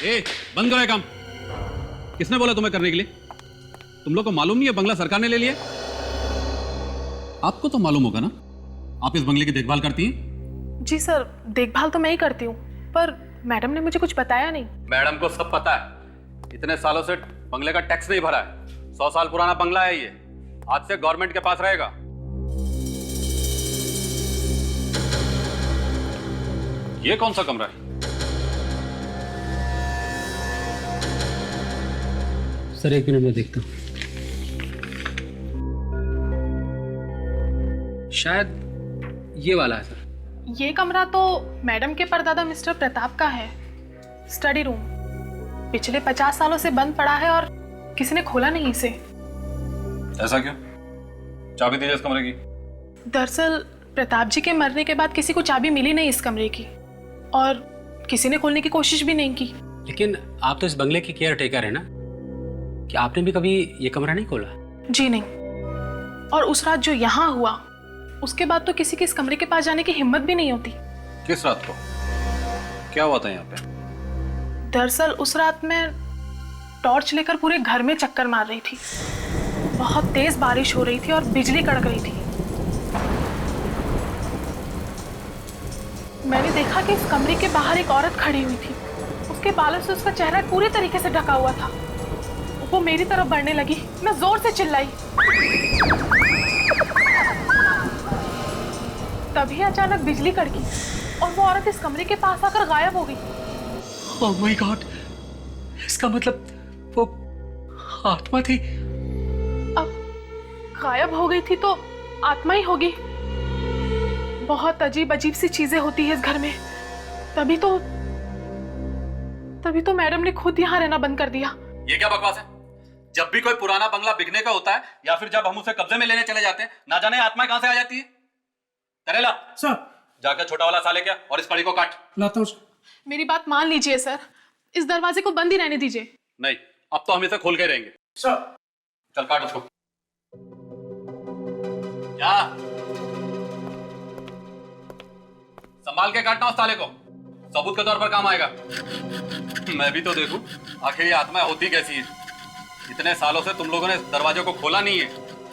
ए, बंद करो ये काम। किसने बोला तुम्हें करने के लिए? तुम लोग को मालूम नहीं है बंगला सरकार ने ले लिया? आपको तो मालूम होगा ना, आप इस बंगले की देखभाल करती हैं? जी सर, देखभाल तो मैं ही करती हूँ, पर मैडम ने मुझे कुछ बताया नहीं। मैडम को सब पता है। इतने सालों से बंगले का टैक्स नहीं भरा है। 100 साल पुराना बंगला है ये, आज से गवर्नमेंट के पास रहेगा। ये कौन सा कमरा है? सर 1 मिनट में देखता हूँ। शायद ये वाला है सर। ये कमरा तो मैडम के परदादा मिस्टर प्रताप का है, स्टडी रूम। पिछले 50 सालों से बंद पड़ा है और किसी ने खोला नहीं इसे। ऐसा क्यों? चाबी दीजिए इस कमरे की। दरअसल प्रताप जी के मरने के बाद किसी को चाबी मिली नहीं इस कमरे की, और किसी ने खोलने की कोशिश भी नहीं की। लेकिन आप तो इस बंगले की केयर टेकर है ना, कि आपने भी कभी ये कमरा नहीं खोला? जी नहीं। और उस रात जो यहाँ हुआ, उसके बाद तो किसी के इस कमरे के पास जाने की हिम्मत भी नहीं होती। किस रात को? क्या हुआ था यहाँ पे? दरअसल उस रात मैं टॉर्च लेकर पूरे घर में चक्कर मार रही थी। बहुत तेज बारिश हो रही थी और बिजली कड़क रही थी। मैंने देखा कि इस कमरे के बाहर एक औरत खड़ी हुई थी। उसके बालों से उसका चेहरा पूरी तरीके से ढका हुआ था। वो मेरी तरफ बढ़ने लगी। मैं जोर से चिल्लाई। तभी अचानक बिजली कड़की और वो औरत इस कमरे के पास आकर गायब हो गई। ओह माय गॉड, इसका मतलब वो आत्मा थी। अब गायब हो गई थी तो आत्मा ही होगी। बहुत अजीब अजीब सी चीजें होती है इस घर में। तभी तो मैडम ने खुद यहाँ रहना बंद कर दिया। ये क्या बकवास है? जब भी कोई पुराना बंगला बिकने का होता है या फिर जब हम उसे कब्जे में लेने चले जाते हैं, ना जाने आत्माएं कहां से आ जाती है। करेला सर, जाकर छोटा वाला साले क्या और इस कड़ी को काट। लाता हूँ। मेरी बात मान लीजिए सर, इस दरवाजे को बंद ही रहने दीजिए। नहीं, अब तो हम इसे खोल के रहेंगे। सर, चल काट उसको। क्या? संभाल के काटना उस साले को, सबूत के तौर पर काम आएगा। मैं भी तो देखूं आखिर ये आत्माएं होती कैसी है। इतने सालों से तुम लोगों ने इस दरवाजे को खोला नहीं है,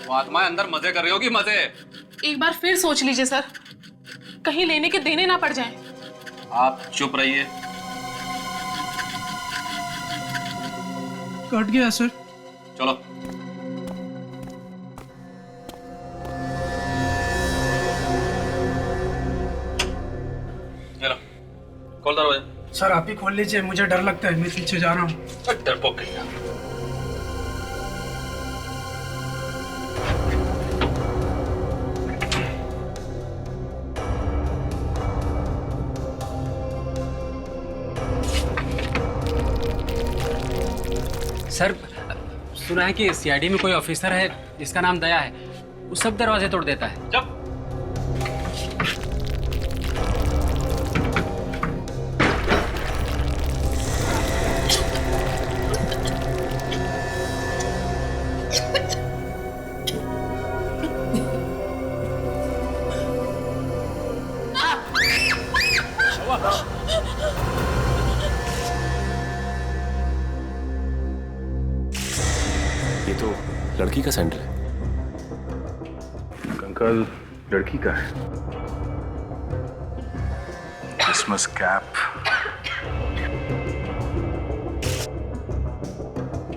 वो आत्माएं अंदर मजे कर रही होगी। मजे। एक बार फिर सोच लीजिए सर, कहीं लेने के देने ना पड़ जाएं। आप चुप रहिए। कट गया सर। चलो। चलो खोल दरवाजा। सर आप ही खोल लीजिए, मुझे डर लगता है, मैं पीछे जा रहा हूँ। डरपोक कहीं का। सर सुना है कि सीआईडी में कोई ऑफिसर है जिसका नाम दया है, वो सब दरवाजे तोड़ देता है। जब ये तो लड़की का सैंडल है। अंकल लड़की का है। क्रिसमस कैप,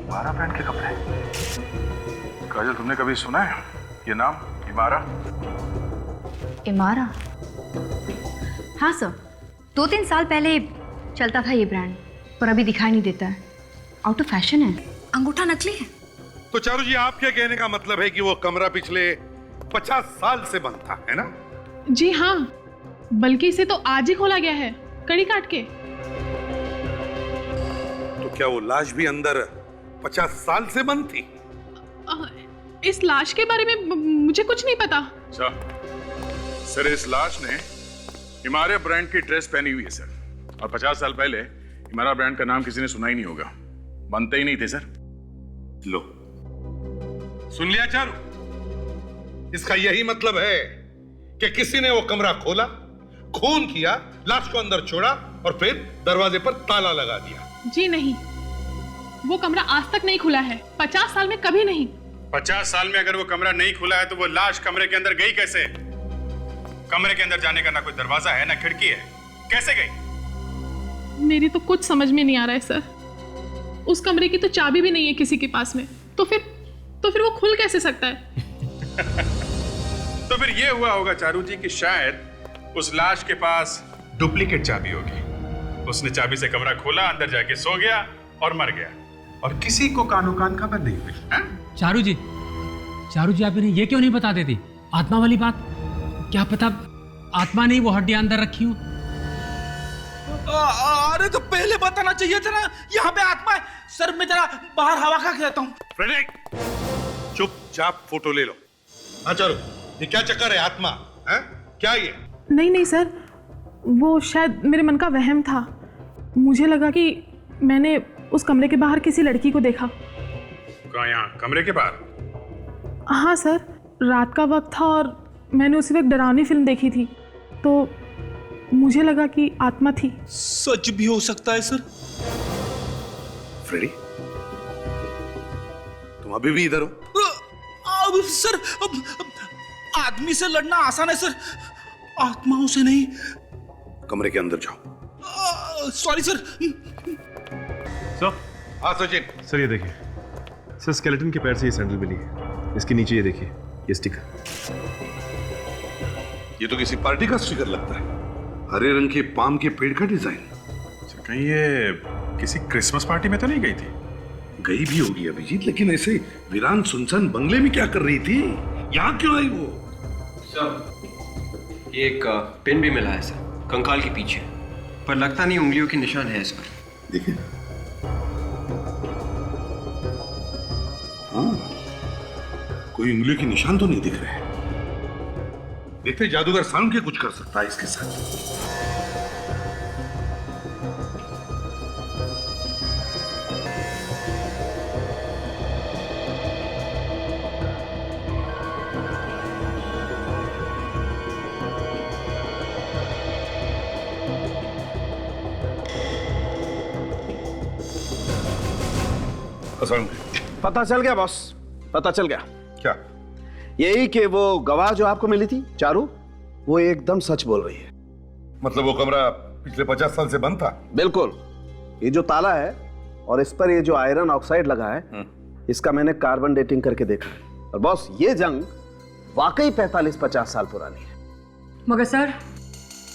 12 ब्रांड के कपड़े। काजल, तुमने कभी सुना है ये नाम, इमारा? इमारा? हाँ सर, 2-3 साल पहले चलता था ये ब्रांड, पर अभी दिखाई नहीं देता है। आउट ऑफ फैशन है। अंगूठा नकली है। तो चारू जी, आपके कहने का मतलब है कि वो कमरा पिछले 50 साल से बंद था, है ना? जी हाँ, बल्कि इसे तो आज ही खोला गया है, कड़ी काट के। तो क्या वो लाश भी अंदर 50 साल से बंद थी? इस लाश के बारे में मुझे कुछ नहीं पता। सर, इस लाश ने इमारा ब्रांड की ड्रेस पहनी हुई है सर, और 50 साल पहले इमारा ब्रांड का नाम किसी ने सुना ही नहीं होगा, बनते ही नहीं थे सर। लो, सुन लिया चारू? इसका यही मतलब है कि किसी ने वो कमरा खोला, खून किया, लाश को अंदर छोड़ा और फिर दरवाजे पर ताला लगा दिया। जी नहीं, वो कमरा आज तक नहीं खुला है, 50 साल में कभी नहीं। 50 साल में अगर वो कमरा नहीं खुला है तो वो लाश कमरे के अंदर गई कैसे? कमरे के अंदर जाने का ना कोई दरवाजा है ना खिड़की है, कैसे गई? मेरी तो कुछ समझ में नहीं आ रहा है सर। उस कमरे की तो चाबी भी नहीं है किसी के पास में, तो फिर वो खुल कैसे सकता है? तो फिर ये हुआ होगा चारू जी कि शायद उस लाश के पास डुप्लीकेट चाबी होगी। उसने चाबी से कमरा खोला, अंदर जाके सो गया और मर गया, और किसी को कानो कान खबर नहीं हुई। चारू जी आप इन्हें ये क्यों नहीं बता देती आत्मा वाली बात? क्या पता आत्मा नहीं वो हड्डियां अंदर रखी हूं। अरे तो पहले बताना चाहिए था ना, यहाँ पे आत्मा है। सर मैं जरा बाहर हवा खा के आता हूँ। फ्रेडरिक, चुपचाप फोटो ले लो। हाँ चारू, ये क्या चक्कर है? आत्मा है क्या ये? नहीं सर, वो शायद मेरे मन का वहम था। मुझे लगा कि मैंने उस कमरे के बाहर किसी लड़की को देखा। कहाँ? यहाँ कमरे के बाहर? हाँ सर, रात का वक्त था और मैंने उसी वक्त डरावनी फिल्म देखी थी, तो मुझे लगा कि आत्मा थी। सच भी हो सकता है सर। फ्रेडी, तुम अभी भी इधर हो? सर आदमी से लड़ना आसान है सर, आत्माओं से नहीं। कमरे के अंदर जाओ। Sorry sir. हाँ सचिन। सर ये देखिए, सर स्केलेटन के पैर से ये सैंडल मिली है। इसके नीचे ये देखिए, ये स्टिकर। ये तो किसी पार्टी का स्टिकर लगता है। हरे रंग के पाम के पेड़ का डिजाइन। कहीं ये किसी क्रिसमस पार्टी में तो नहीं गई थी? गई भी होगी अभिजीत, लेकिन ऐसे वीरान सुनसान बंगले में क्या कर रही थी? यहाँ क्यों आई वो? सर एक पिन भी मिला है सर, कंकाल के पीछे, पर लगता नहीं उंगलियों के निशान है इस पर। देखिए, हाँ, कोई उंगलियों के निशान तो नहीं दिख रहे। देखते जादूगर साउंड के कुछ कर सकता है इसके साथ। पता चल गया बॉस, पता चल गया। क्या? यही कि वो गवाह जो आपको मिली थी चारू, वो एकदम सच बोल रही है। मतलब वो कमरा पिछले 50 साल से बंद था? बिल्कुल। ये जो ताला है और इस पर ये जो आयरन ऑक्साइड लगा है, इसका मैंने कार्बन डेटिंग करके देखा है। और बॉस, ये जंग वाकई 45-50 साल पुरानी है। मगर सर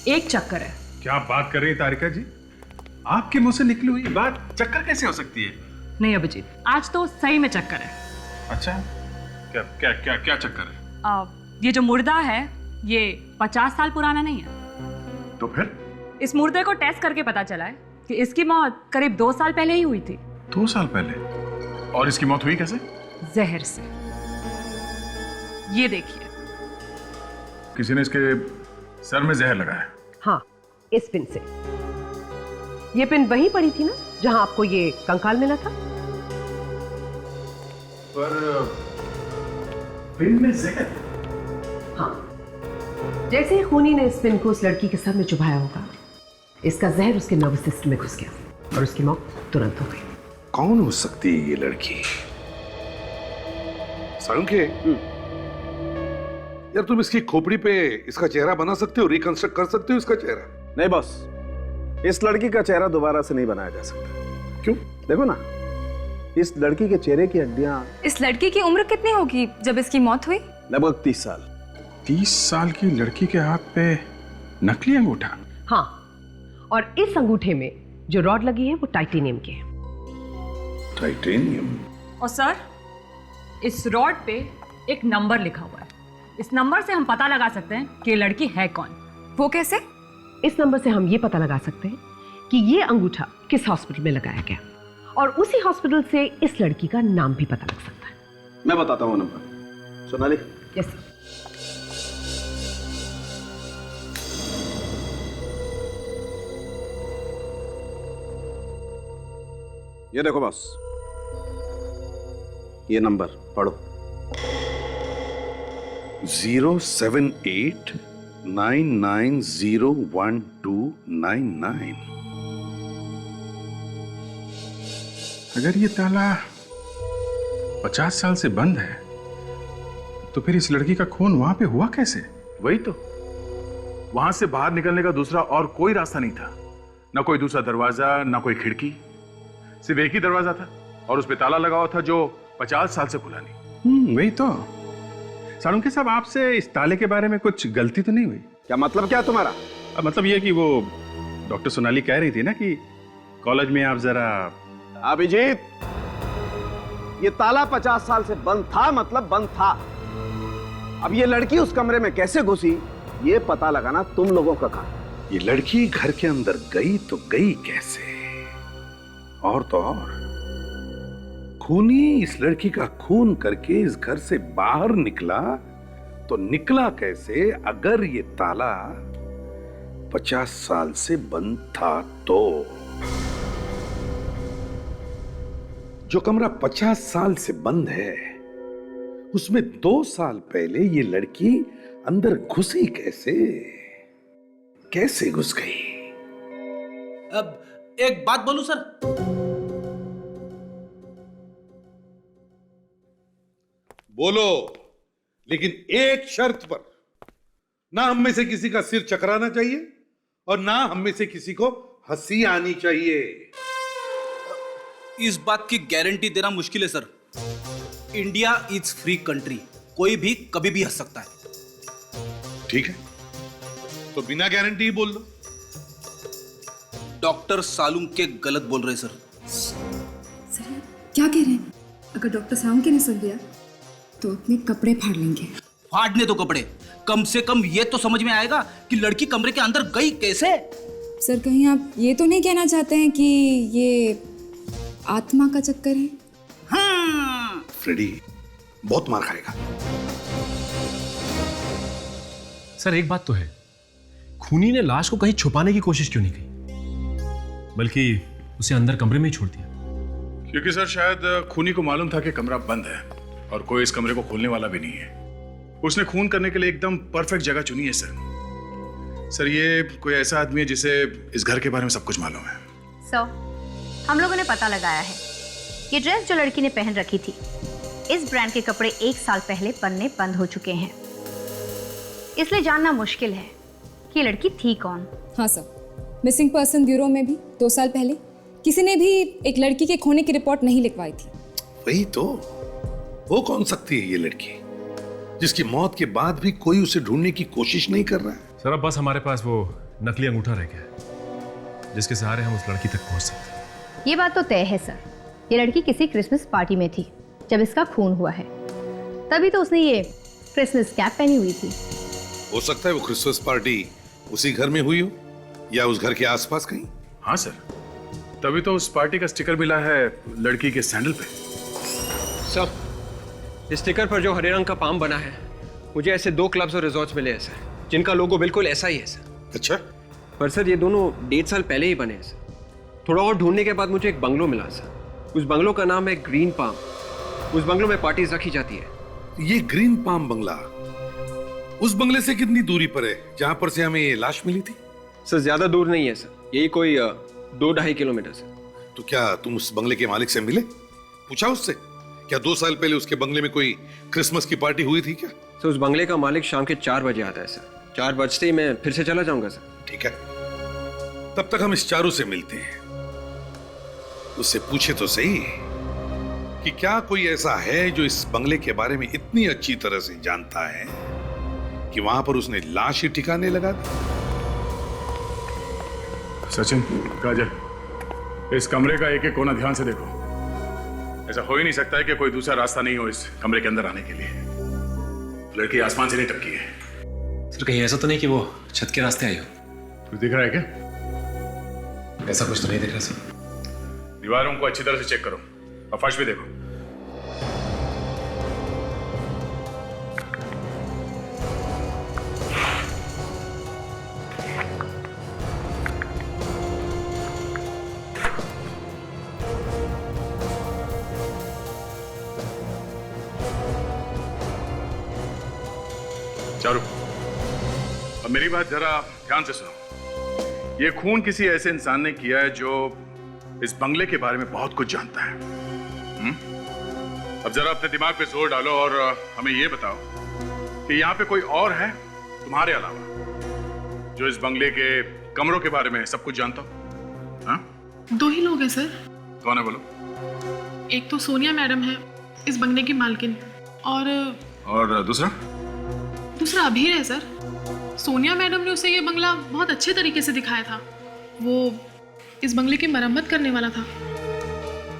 एक चक्कर है। क्या बात कर रही है तारिका जी? आपके मुंह से निकली हुई बात चक्कर कैसे हो सकती है? नहीं अभिजीत, आज तो सही में चक्कर है। अच्छा, क्या क्या क्या क्या चक्कर है? ये जो मुर्दा है ये 50 साल पुराना नहीं है। तो फिर? इस मुर्दे को टेस्ट करके पता चला है कि इसकी मौत करीब 2 साल पहले ही हुई थी। 2 साल पहले? और इसकी मौत हुई कैसे? जहर से। ये देखिए, किसी ने इसके सर में जहर लगाया। हाँ, इस पिन से। ये पिन वहीं पड़ी थी ना जहां आपको ये कंकाल मिला था? पर पिन में जहर? हाँ, जैसे ही खूनी ने इस पिन को उस लड़की के सर में चुभाया होगा, इसका जहर उसके नर्वस सिस्टम में घुस गया और उसकी मौत तुरंत हो गई। कौन हो सकती है ये लड़की? साळुंखे, यार तुम इसकी खोपड़ी पे इसका चेहरा बना सकते हो, रिकंस्ट्रक्ट कर सकते हो इसका चेहरा? नहीं बॉस, इस लड़की का चेहरा दोबारा से नहीं बनाया जा सकता। क्यों? देखो ना, इस लड़की के चेहरे की हड्डियां। इस लड़की की उम्र कितनी होगी जब इसकी मौत हुई? लगभग 30 साल। 30 साल की लड़की के हाथ पे नकली अंगूठा? हाँ, और इस अंगूठे में जो रॉड लगी है वो टाइटेनियम की है। टाइटेनियम? और सर इस रॉड पे एक नंबर लिखा हुआ है। इस नंबर से हम पता लगा सकते हैं कि ये लड़की है कौन। वो कैसे? इस नंबर से हम ये पता लगा सकते हैं कि ये अंगूठा किस हॉस्पिटल में लगाया गया, और उसी हॉस्पिटल से इस लड़की का नाम भी पता लग सकता है। मैं बताता हूँ नंबर। सोनाली? यस। ये देखो बॉस, ये नंबर पढ़ो। 078 99012999। अगर ये ताला 50 साल से बंद है तो फिर इस लड़की का खून वहां पे हुआ कैसे? वही तो, वहां से बाहर निकलने का दूसरा और कोई रास्ता नहीं था। ना कोई दूसरा दरवाजा, ना कोई खिड़की, सिर्फ एक ही दरवाजा था और उस पे ताला लगा हुआ था जो 50 साल से खुला नहीं। वही तो। सालुंके साहब, आपसे इस ताले के बारे में कुछ गलती तो नहीं हुई? क्या मतलब क्या तुम्हारा? मतलब ये कि वो डॉक्टर सोनाली कह रही थी ना कि कॉलेज में आप जरा। अभिजीत, ये ताला 50 साल से बंद था, मतलब बंद था। अब ये लड़की उस कमरे में कैसे घुसी, ये पता लगाना तुम लोगों का काम। ये लड़की घर के अंदर गई तो गई कैसे? और तो और खूनी इस लड़की का खून करके इस घर से बाहर निकला तो निकला कैसे अगर ये ताला 50 साल से बंद था तो? जो कमरा 50 साल से बंद है उसमें 2 साल पहले ये लड़की अंदर घुसी कैसे घुस गई? अब एक बात बोलूं सर? बोलो, लेकिन एक शर्त पर। ना हम में से किसी का सिर चकराना चाहिए और ना हम में से किसी को हंसी आनी चाहिए। इस बात की गारंटी देना मुश्किल है sir. India is free country, कोई भी कभी भी हंस सकता है। ठीक है, तो बिना गारंटी ही बोल दो। डॉक्टर सालुंके गलत बोल रहे सर। सर क्या कह रहे हैं? अगर डॉक्टर सालुंके ने सुन लिया तो अपने कपड़े फाड़ लेंगे। फाड़ने तो कपड़े, कम से कम ये तो समझ में आएगा कि लड़की कमरे के अंदर गई कैसे। सर कहीं आप ये तो नहीं कहना चाहते हैं कि ये आत्मा का चक्कर है? हाँ। फ्रेडी बहुत मार खाएगा। सर एक बात तो है, खूनी ने लाश को कहीं छुपाने की कोशिश क्यों नहीं की, बल्कि उसे अंदर कमरे में ही छोड़ दिया? क्योंकि सर शायद खूनी को मालूम था कि कमरा बंद है और कोई इस कमरे को खोलने वाला भी नहीं है। उसने खून करने के लिए एकदम परफेक्ट जगह चुनी है सर। ये कोई ऐसा आदमी है जिसे इस घर के बारे में सब कुछ मालूम है। हम लोगों ने पता लगाया है, ये ड्रेस जो लड़की ने पहन रखी थी, इस ब्रांड के कपड़े 1 साल पहले बनने बंद हो चुके हैं। इसलिए जानना मुश्किल है कि ये लड़की थी कौन। हाँ सर, मिसिंग पर्सन ब्यूरो में भी 2 साल पहले किसी ने भी एक लड़की के खोने की रिपोर्ट नहीं लिखवाई थी। वही तो, वो कौन सकती है ये लड़की जिसकी मौत के बाद भी कोई उसे ढूंढने की कोशिश नहीं कर रहा है? सर अब बस हमारे पास वो नकली अंगूठा रह गया है जिसके सहारे हम उस लड़की तक पहुंच सकते हैं। ये बात तो तय है सर, ये लड़की किसी क्रिसमस पार्टी में थी जब इसका खून हुआ है, तभी तो उसने ये क्रिसमस कैप पहनी हुई थी। हो सकता है वो क्रिसमस पार्टी उसी घर में हुई हो या उस घर के आसपास कहीं। हाँ सर, तभी तो उस पार्टी का स्टिकर मिला है लड़की के सैंडल पे। सर, इस स्टिकर पर जो हरे रंग का पाम बना है, मुझे ऐसे 2 क्लब्स और रिजॉर्ट्स मिले हैं सर, जिनका लोगो बिल्कुल ऐसा ही है सर। अच्छा, पर सर ये दोनों 1.5 साल पहले ही बने हैं सर। थोड़ा और ढूंढने के बाद मुझे एक बंगलो मिला सर। उस बंगलो का नाम है ग्रीन पाम। उस बंगलो में पार्टीज रखी जाती है। ये ग्रीन पाम बंगला उस बंगले से कितनी दूरी पर है जहां पर से हमें ये लाश मिली थी? सर ज्यादा दूर नहीं है सर, यही कोई 2-2.5 किलोमीटर सर। तो क्या तुम उस बंगले के मालिक से मिले, पूछा उससे क्या 2 साल पहले उसके बंगले में कोई क्रिसमस की पार्टी हुई थी क्या? सर उस बंगले का मालिक शाम के 4 बजे आता है सर। 4 बजते ही मैं फिर से चला जाऊंगा सर। ठीक है, तब तक हम इस चारू से मिलते हैं। उससे पूछे तो सही कि क्या कोई ऐसा है जो इस बंगले के बारे में इतनी अच्छी तरह से जानता है कि वहां पर उसने लाश ही ठिकाने लगा दी। सचिन, काजल, इस कमरे का एक एक कोना ध्यान से देखो। ऐसा हो ही नहीं सकता है कि कोई दूसरा रास्ता नहीं हो इस कमरे के अंदर आने के लिए। लड़की आसमान से नहीं टपकी है। सर कहीं ऐसा तो नहीं कि वो छत के रास्ते आई हो? कुछ दिख रहा है क्या? ऐसा कुछ तो नहीं दिख रहा सर। दीवारों को अच्छी तरह से चेक करो और फर्श भी देखो। चारू, अब मेरी बात जरा ध्यान से सुनो। ये खून किसी ऐसे इंसान ने किया है जो इस बंगले के बारे में बहुत कुछ जानता है। अब जरा अपने दिमाग पे जोर डालो और हमें ये बताओ कि यहाँ पे कोई और है तुम्हारे अलावा जो इस बंगले के कमरों के बारे में सब कुछ जानता हो? हाँ? 2 ही लोग हैं सर। कौन है बोलो? एक तो सोनिया मैडम है, इस बंगले की मालकिन, और दूसरा अभीर है सर। सोनिया मैडम ने उसे ये बंगला बहुत अच्छे तरीके से दिखाया था। वो इस बंगले की मरम्मत करने वाला था।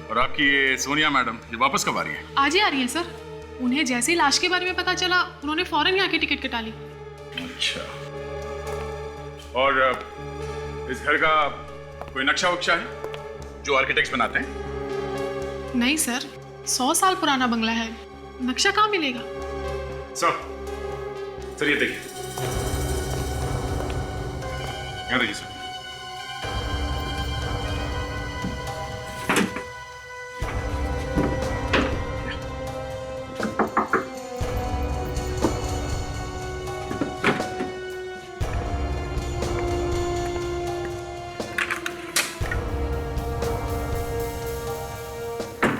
और आपकी ये सोनिया मैडम ये वापस कब आ रही है? आज ही आ रही है सर। उन्हें जैसे ही लाश के बारे में पता चला, उन्होंने फौरन यहाँ की टिकट कटा ली। अच्छा। और इस घर का कोई नक्शा वक्शा है जो आर्किटेक्ट्स बनाते हैं? नहीं सर, 100 साल पुराना बंगला है, नक्शा कहाँ मिलेगा? सर ये देखिए, यहाँ देखिए सर।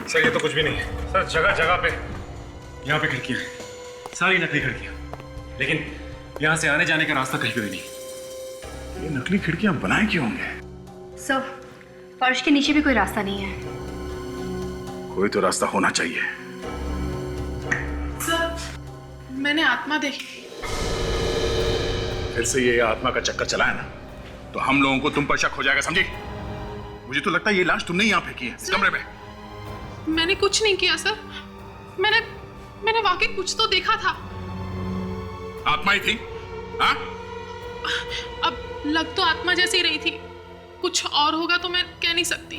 सर ये तो कुछ भी नहीं है सर। जगह जगह पे यहाँ पे खिड़कियाँ हैं, सारी नकली खिड़कियाँ, लेकिन यहाँ से आने जाने का रास्ता कहीं भी नहीं। ये नकली खिड़कियाँ बनाए क्यों होंगे? सर, फर्श के नीचे भी कोई रास्ता नहीं है। कोई तो रास्ता होना चाहिए। सर, मैंने आत्मा देखी। फिर से ये आत्मा का चक्कर चला है ना, तो हम लोगों को तुम पर शक हो जाएगा, समझी? मुझे तो लगता है ये लाश तुमने ही यहाँ फेंकी है, इस कमरे में। मैंने कुछ नहीं किया सर। मैंने वाकई कुछ तो देखा था। आत्मा ही थी? हाँ? अब लग तो आत्मा जैसी रही थी, कुछ और होगा तो मैं कह नहीं सकती।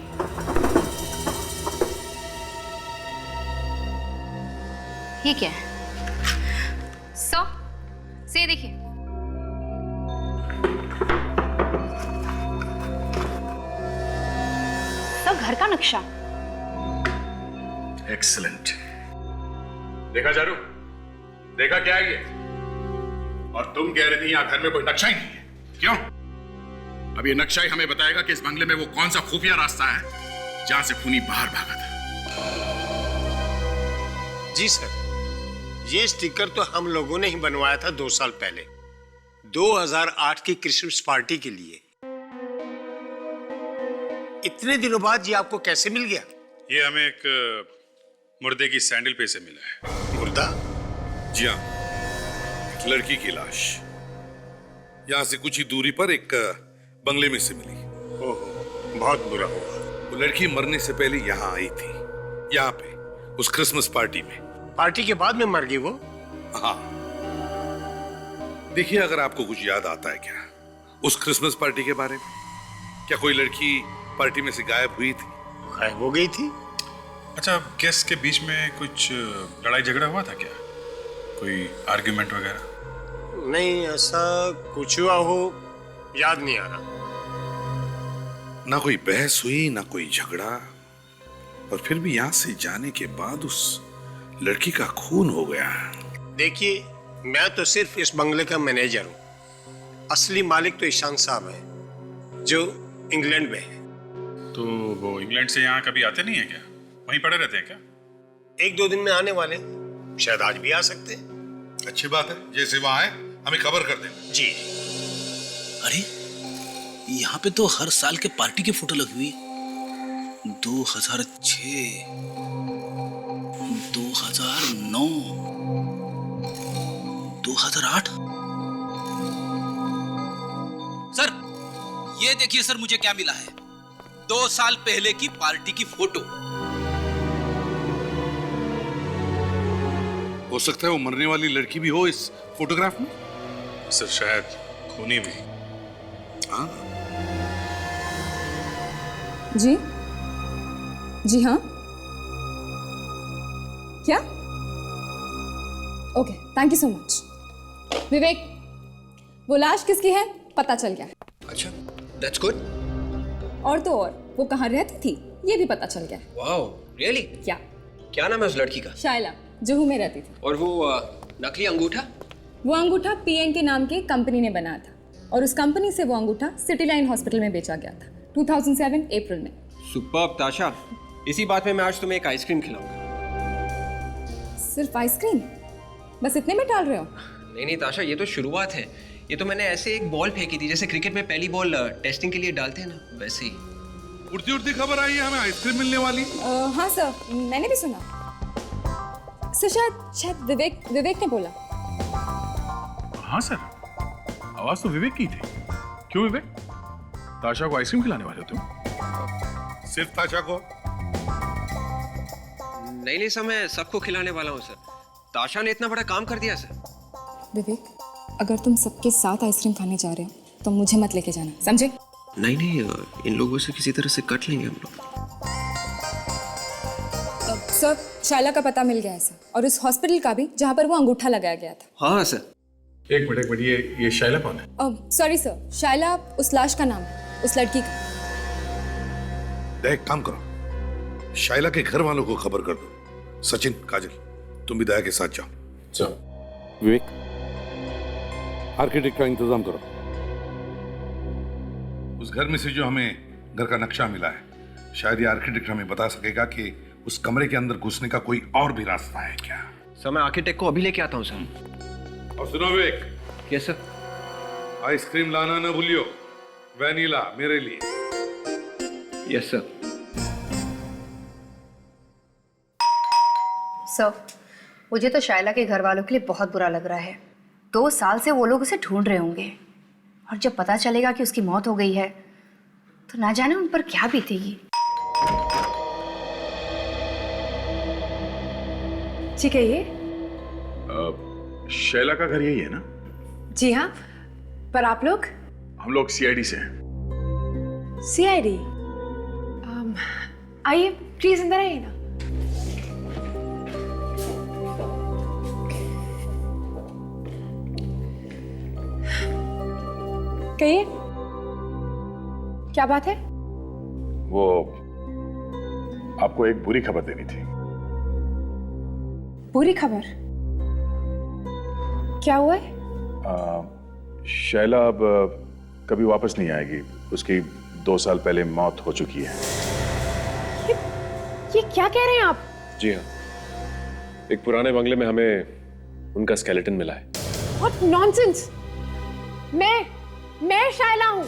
ये क्या है? से देखिए। घर का नक्शा। एक्सीलेंट। देखा चारू? देखा क्या है ये? और तुम कह रही थी यहाँ घर में कोई नक्शा ही नहीं है, क्यों? अब ये नक्शा ही हमें बताएगा कि इस बंगले में वो कौन सा खुफिया रास्ता है जहां से खूनी बाहर भागा था। जी सर, ये स्टिकर तो हम लोगों ने ही बनवाया था 2 साल पहले, 2008 की क्रिसमस पार्टी के लिए। इतने दिनों बाद ये आपको कैसे मिल गया? ये हमें एक मुर्दे की सैंडल पे से मिला है। मुर्दा? जी हाँ, एक लड़की की लाश यहाँ से कुछ ही दूरी पर एक बंगले में से मिली। ओहो, बहुत बुरा हुआ। वो लड़की मरने से पहले यहाँ आई थी, यहाँ पे उस क्रिसमस पार्टी में। पार्टी के बाद में मर गई वो? हाँ। देखिए, अगर आपको कुछ याद आता है क्या उस क्रिसमस पार्टी के बारे में? क्या कोई लड़की पार्टी में से गायब हुई थी? गायब हो गई थी? अच्छा, गेस्ट के बीच में कुछ लड़ाई झगड़ा हुआ था क्या? कोई आर्ग्यूमेंट वगैरह? नहीं, ऐसा कुछ हुआ हो याद नहीं आ रहा। ना कोई बहस हुई, ना कोई झगड़ा, और फिर भी यहाँ से जाने के बाद उस लड़की का खून हो गया। देखिए, मैं तो सिर्फ इस बंगले का मैनेजर हूँ। असली मालिक तो ईशान साहब है जो इंग्लैंड में है। तो वो इंग्लैंड से यहाँ कभी आते नहीं है क्या? वहीं पड़े रहते हैं क्या? 1-2 दिन में आने वाले, शायद आज भी आ सकते हैं। अच्छी बात है, जैसे वहां आए हमें खबर कर देना। जी। अरे, यहाँ पे तो हर साल के पार्टी की फोटो लगी हुई है। 2006, 2009, 2008। सर, ये देखिए सर, मुझे क्या मिला है। 2 साल पहले की पार्टी की फोटो। हो सकता है वो मरने वाली लड़की भी हो इस फोटोग्राफ में। सर, शायद खूनी भी। हाँ। जी जी हाँ, क्या? Okay, thank you so much. Vivek, वो लाश किसकी है पता चल गया। अच्छा, दैट्स गुड। और तो और वो कहाँ रहती थी ये भी पता चल गया। Wow, really? क्या नाम है उस लड़की का? शायला, जुहू में रहती थी। और वो नकली अंगूठा? वो अंगूठा पीएन के नाम की कंपनी ने बनाया था। और उस कंपनी से वो अंगूठा सिटी लाइन हॉस्पिटल में बेचा गया था 2007 अप्रैल में। सुपर्ब ताशा, इसी बात में मैं आज तुम्हें एक आइसक्रीम खिलाऊंगा। सिर्फ आइसक्रीम? बस इतने में टाल रहे हो? नहीं नहीं ताशा, ये तो शुरुआत है। ये तो मैंने ऐसे एक बॉल फेंकी थी, जैसे क्रिकेट में पहली बॉल टेस्टिंग के लिए डालते हैं ना, वैसे ही। उड़ती उड़ती खबर आई है हमें आइसक्रीम मिलने वाली। हाँ सर, मैंने भी सुना। सर शायद विवेक ने बोला। हाँ सर, आवाज तो विवेक की थी। क्यों विवेक, ताशा को आइसक्रीम खिलाने वाले हो तुम? सिर्फ ताशा को? नहीं सर, मैं सबको खिलाने वाला हूँ सर। ताशा ने इतना बड़ा काम कर दिया सर। विवेक, अगर तुम सबके साथ आइसक्रीम खाने जा रहे हो तो मुझे मत लेके जाना, समझे? नहीं, इन लोगों से किसी तरह से कट लेंगे हम लोग। सर, शाइला का पता मिल गया है सर, और उस हॉस्पिटल का भी जहाँ पर वो अंगूठा लगाया गया था। हाँ सर। एक मिनट, ये शाइला कौन है? सॉरी सर, शाइला उस लाश का नाम है, उस लड़की का। देख, काम करो, शाइला के घर वालों को खबर कर दो। सचिन, काजल, तुम भी दया के साथ जाओ। विवेक, आर्किटेक्ट का इंतजाम करो। उस घर में से जो हमें घर का नक्शा मिला है, शायद ये आर्किटेक्ट हमें बता सकेगा कि उस कमरे के अंदर घुसने का कोई और भी रास्ता है क्या। सर, मैं आर्किटेक्ट को अभी लेके आता हूँ सर। और सुनो विवेक। Yes sir. आइसक्रीम लाना ना भूलियो, वैनिला मेरे लिए। Yes sir. सर, मुझे तो शाइला के घर वालों के लिए बहुत बुरा लग रहा है। 2 साल से वो लोग उसे ढूंढ रहे होंगे, और जब पता चलेगा कि उसकी मौत हो गई है तो ना जाने उन पर क्या बीतेगी। ठीक है, ये शैला का घर यही है ना? जी हाँ, पर आप लोग? हम लोग सीआईडी से हैं। सीआईडी? आइए प्लीज, अंदर आइए ना। कहिए, क्या बात है? वो आपको एक बुरी खबर देनी थी। बुरी खबर? क्या हुआ है? शैला अब कभी वापस नहीं आएगी। उसकी 2 साल पहले मौत हो चुकी है। ये क्या कह रहे हैं आप? जी हाँ, एक पुराने बंगले में हमें उनका स्केलेटन मिला है। What nonsense! मैं शाइला हूँ।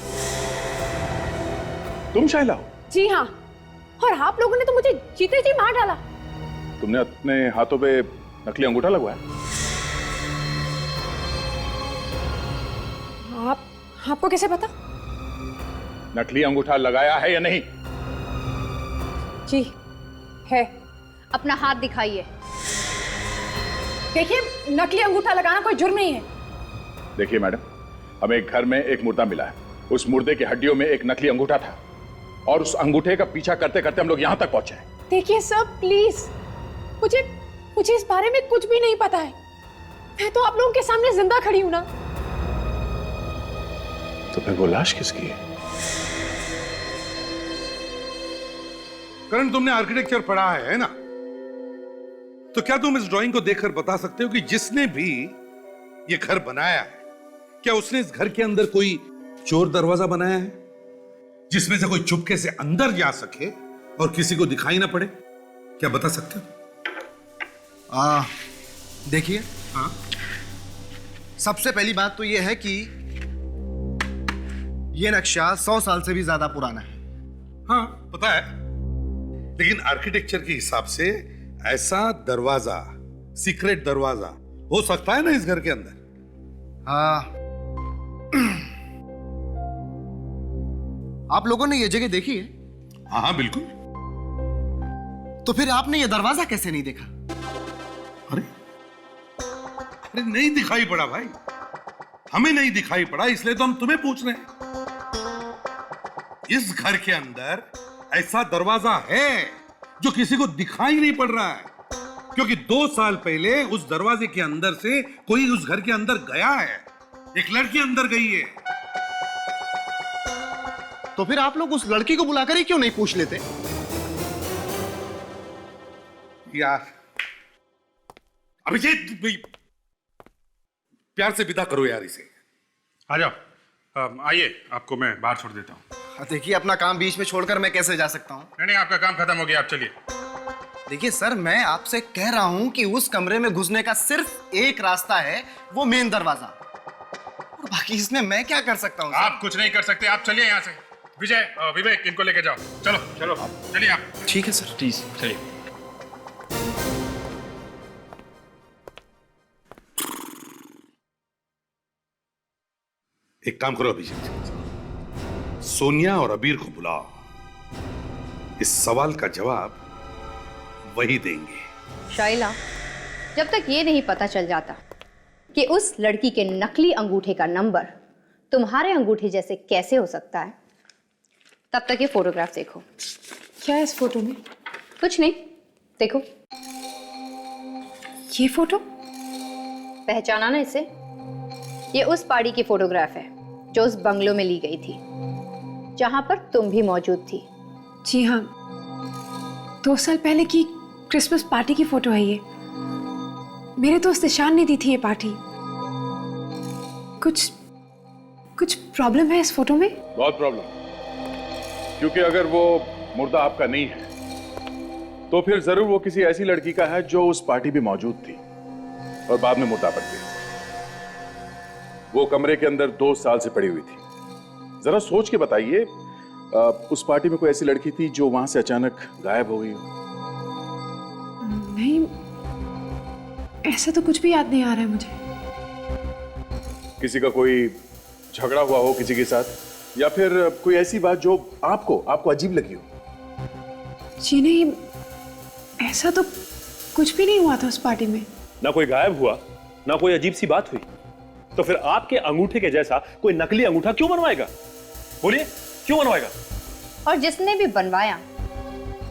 तुम शाइला हो? जी हाँ, और आप लोगों ने तो मुझे जीते जी मार डाला। तुमने अपने हाथों पे नकली अंगूठा लगवाया? आपको कैसे पता? नकली अंगूठा लगाया है या नहीं? जी है। अपना हाथ दिखाइए। देखिए, नकली अंगूठा लगाना कोई जुर्म नहीं है। देखिए मैडम, हमें एक घर में एक मुर्दा मिला है। उस मुर्दे की हड्डियों में एक नकली अंगूठा था, और उस अंगूठे का पीछा करते करते हम लोग यहाँ तक पहुंचे। देखिए सर, प्लीज, मुझे इस बारे में कुछ भी नहीं पता है। मैं तो आप लोगों के सामने जिंदा खड़ी हूं ना। तो फिर वो लाश किसकी है? करण, तुमने आर्किटेक्चर पढ़ा है ना? तो क्या तुम इस ड्राइंग को देखकर बता सकते हो कि जिसने भी ये घर बनाया है, क्या उसने इस घर के अंदर कोई चोर दरवाजा बनाया है, जिसमें से कोई चुपके से अंदर जा सके और किसी को दिखाई ना पड़े? क्या बता सकते हो? देखिए, हाँ, सबसे पहली बात तो यह है कि यह नक्शा 100 साल से भी ज्यादा पुराना है। हाँ, पता है, लेकिन आर्किटेक्चर के हिसाब से ऐसा दरवाजा, सीक्रेट दरवाजा हो सकता है ना इस घर के अंदर? हाँ, आप लोगों ने यह जगह देखी है? हाँ हाँ, बिल्कुल। तो फिर आपने यह दरवाजा कैसे नहीं देखा? अरे नहीं दिखाई पड़ा भाई, हमें नहीं दिखाई पड़ा, इसलिए तो हम तुम्हें पूछ रहे हैं। इस घर के अंदर ऐसा दरवाजा है जो किसी को दिखाई नहीं पड़ रहा है, क्योंकि 2 साल पहले उस दरवाजे के अंदर से कोई उस घर के अंदर गया है। एक लड़की अंदर गई है। तो फिर आप लोग उस लड़की को बुलाकर ही क्यों नहीं पूछ लेते? यार अभिजीत, प्यार से विदा करो यार इसे। आ जाओ, आइए, आपको मैं बाहर छोड़ देता हूँ। देखिए, अपना काम बीच में छोड़कर मैं कैसे जा सकता हूँ? नहीं, आपका काम खत्म हो गया, आप चलिए। देखिए सर, मैं आपसे कह रहा हूँ कि उस कमरे में घुसने का सिर्फ एक रास्ता है, वो मेन दरवाजा। और बाकी इसमें मैं क्या कर सकता हूँ? आप कुछ नहीं कर सकते, आप चलिए यहाँ से। विजय, विवेक, इनको लेके जाओ। चलो चलो, चलिए आप। ठीक है सर, प्लीज चलिए। एक काम करो अभिजीत, सोनिया और अबीर को बुलाओ। इस सवाल का जवाब वही देंगे। शाइला, जब तक ये नहीं पता चल जाता कि उस लड़की के नकली अंगूठे का नंबर तुम्हारे अंगूठे जैसे कैसे हो सकता है, तब तक ये फोटोग्राफ देखो। क्या है इस फोटो में? कुछ नहीं, देखो। ये फोटो पहचाना ना इसे? ये उस पार्टी की फोटोग्राफ है जो उस बंगलो में ली गई थी, जहां पर तुम भी मौजूद थी। जी हाँ, 2 साल पहले की क्रिसमस पार्टी की फोटो है ये। मेरे दोस्त ईशान ने दी थी ये पार्टी। कुछ प्रॉब्लम है इस फोटो में? बहुत प्रॉब्लम, क्योंकि अगर वो मुर्दा आपका नहीं है तो फिर जरूर वो किसी ऐसी लड़की का है जो उस पार्टी में मौजूद थी और बाद में मुर्दा बन गई। वो कमरे के अंदर 2 साल से पड़ी हुई थी। जरा सोच के बताइए, उस पार्टी में कोई ऐसी लड़की थी जो वहां से अचानक गायब हो गई हो? नहीं, ऐसा तो कुछ भी याद नहीं आ रहा है मुझे। किसी का कोई झगड़ा हुआ हो किसी के साथ, या फिर कोई ऐसी बात जो आपको अजीब लगी हो? जी नहीं, ऐसा तो कुछ भी नहीं हुआ था उस पार्टी में। ना कोई गायब हुआ, ना कोई अजीब सी बात हुई, तो फिर आपके अंगूठे के जैसा कोई नकली अंगूठा क्यों बनवाएगा? बोलिए, क्यों बनवाएगा? और जिसने भी बनवाया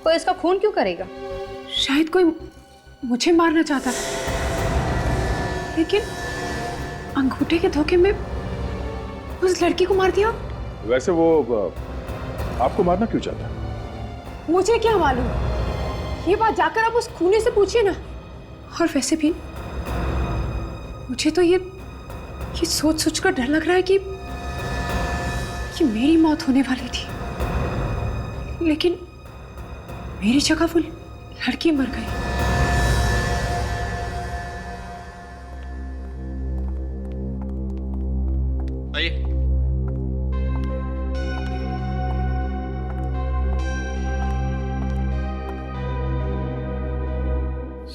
वो इसका खून क्यों करेगा? शायद कोई मुझे मारना चाहता, लेकिन अंगूठे के धोखे में उस लड़की को मार दिया। वैसे वो आपको मारना क्यों चाहता? मुझे क्या मालूम, ये बात जाकर आप उस खूनी से पूछिए ना। और वैसे भी मुझे तो ये सोच कर डर लग रहा है कि मेरी मौत होने वाली थी, लेकिन मेरी जगह वो लड़की मर गई। आइए।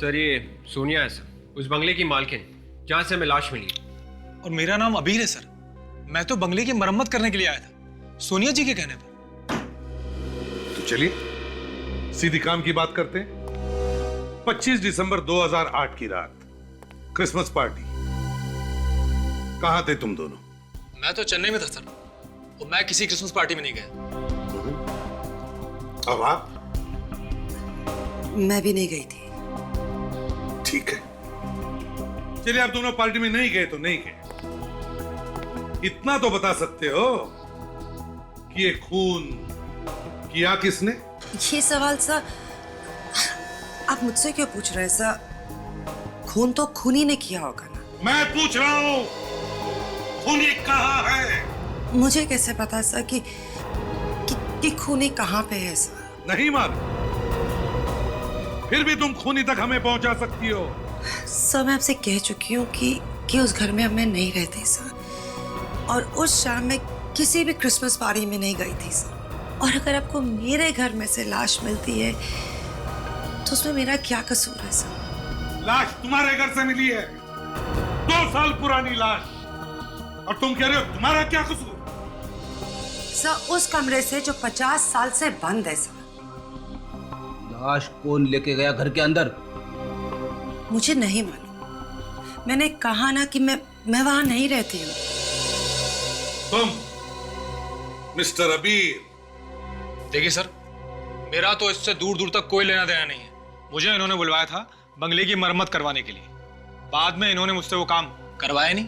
सर, ये सोनिया है सर, उस बंगले की मालकिन जहां से हमें लाश मिली। और मेरा नाम अबीर है सर। मैं तो बंगले की मरम्मत करने के लिए आया था, सोनिया जी के कहने पर। तो चलिए सीधी काम की बात करते हैं। 25 दिसंबर 2008 की रात, क्रिसमस पार्टी। कहां थे तुम दोनों? मैं तो चेन्नई में था सर, और मैं किसी क्रिसमस पार्टी में नहीं गया। अब आप? मैं भी नहीं गई थी। ठीक है, चलिए आप दोनों पार्टी में नहीं गए तो नहीं गए। इतना तो बता सकते हो कि ये खून किया किसने? ये सवाल सर आप मुझसे क्यों पूछ रहे हैं सर? खून तो खूनी ने किया होगा ना। मैं पूछ रहा हूं खूनी कहाँ है? मुझे कैसे पता सर कि खूनी कहाँ पे है सर? नहीं मालूम, फिर भी तुम खूनी तक हमें पहुंचा सकती हो। सर, मैं आपसे कह चुकी हूँ कि उस घर में अब मैं नहीं रहती सर, और उस शाम में किसी भी क्रिसमस पार्टी में नहीं गई थी सर। और अगर आपको मेरे घर में से लाश मिलती है तो उसमें मेरा क्या कसूर है सर? लाश तुम्हारे घर से मिली है, 2 साल पुरानी लाश, और तुम कह रहे हो तुम्हारा क्या कसूर? सर, उस कमरे से जो 50 साल से बंद है सर। लाश कौन लेके गया घर के अंदर? मुझे नहीं मालूम, मैंने कहा ना कि मैं वहां नहीं रहती हूँ। तुम मिस्टर अबीर? देखिए सर, मेरा तो इससे दूर दूर तक कोई लेना देना नहीं है। मुझे इन्होंने बुलवाया था बंगले की मरम्मत करवाने के लिए, बाद में इन्होंने मुझसे वो काम करवाया नहीं।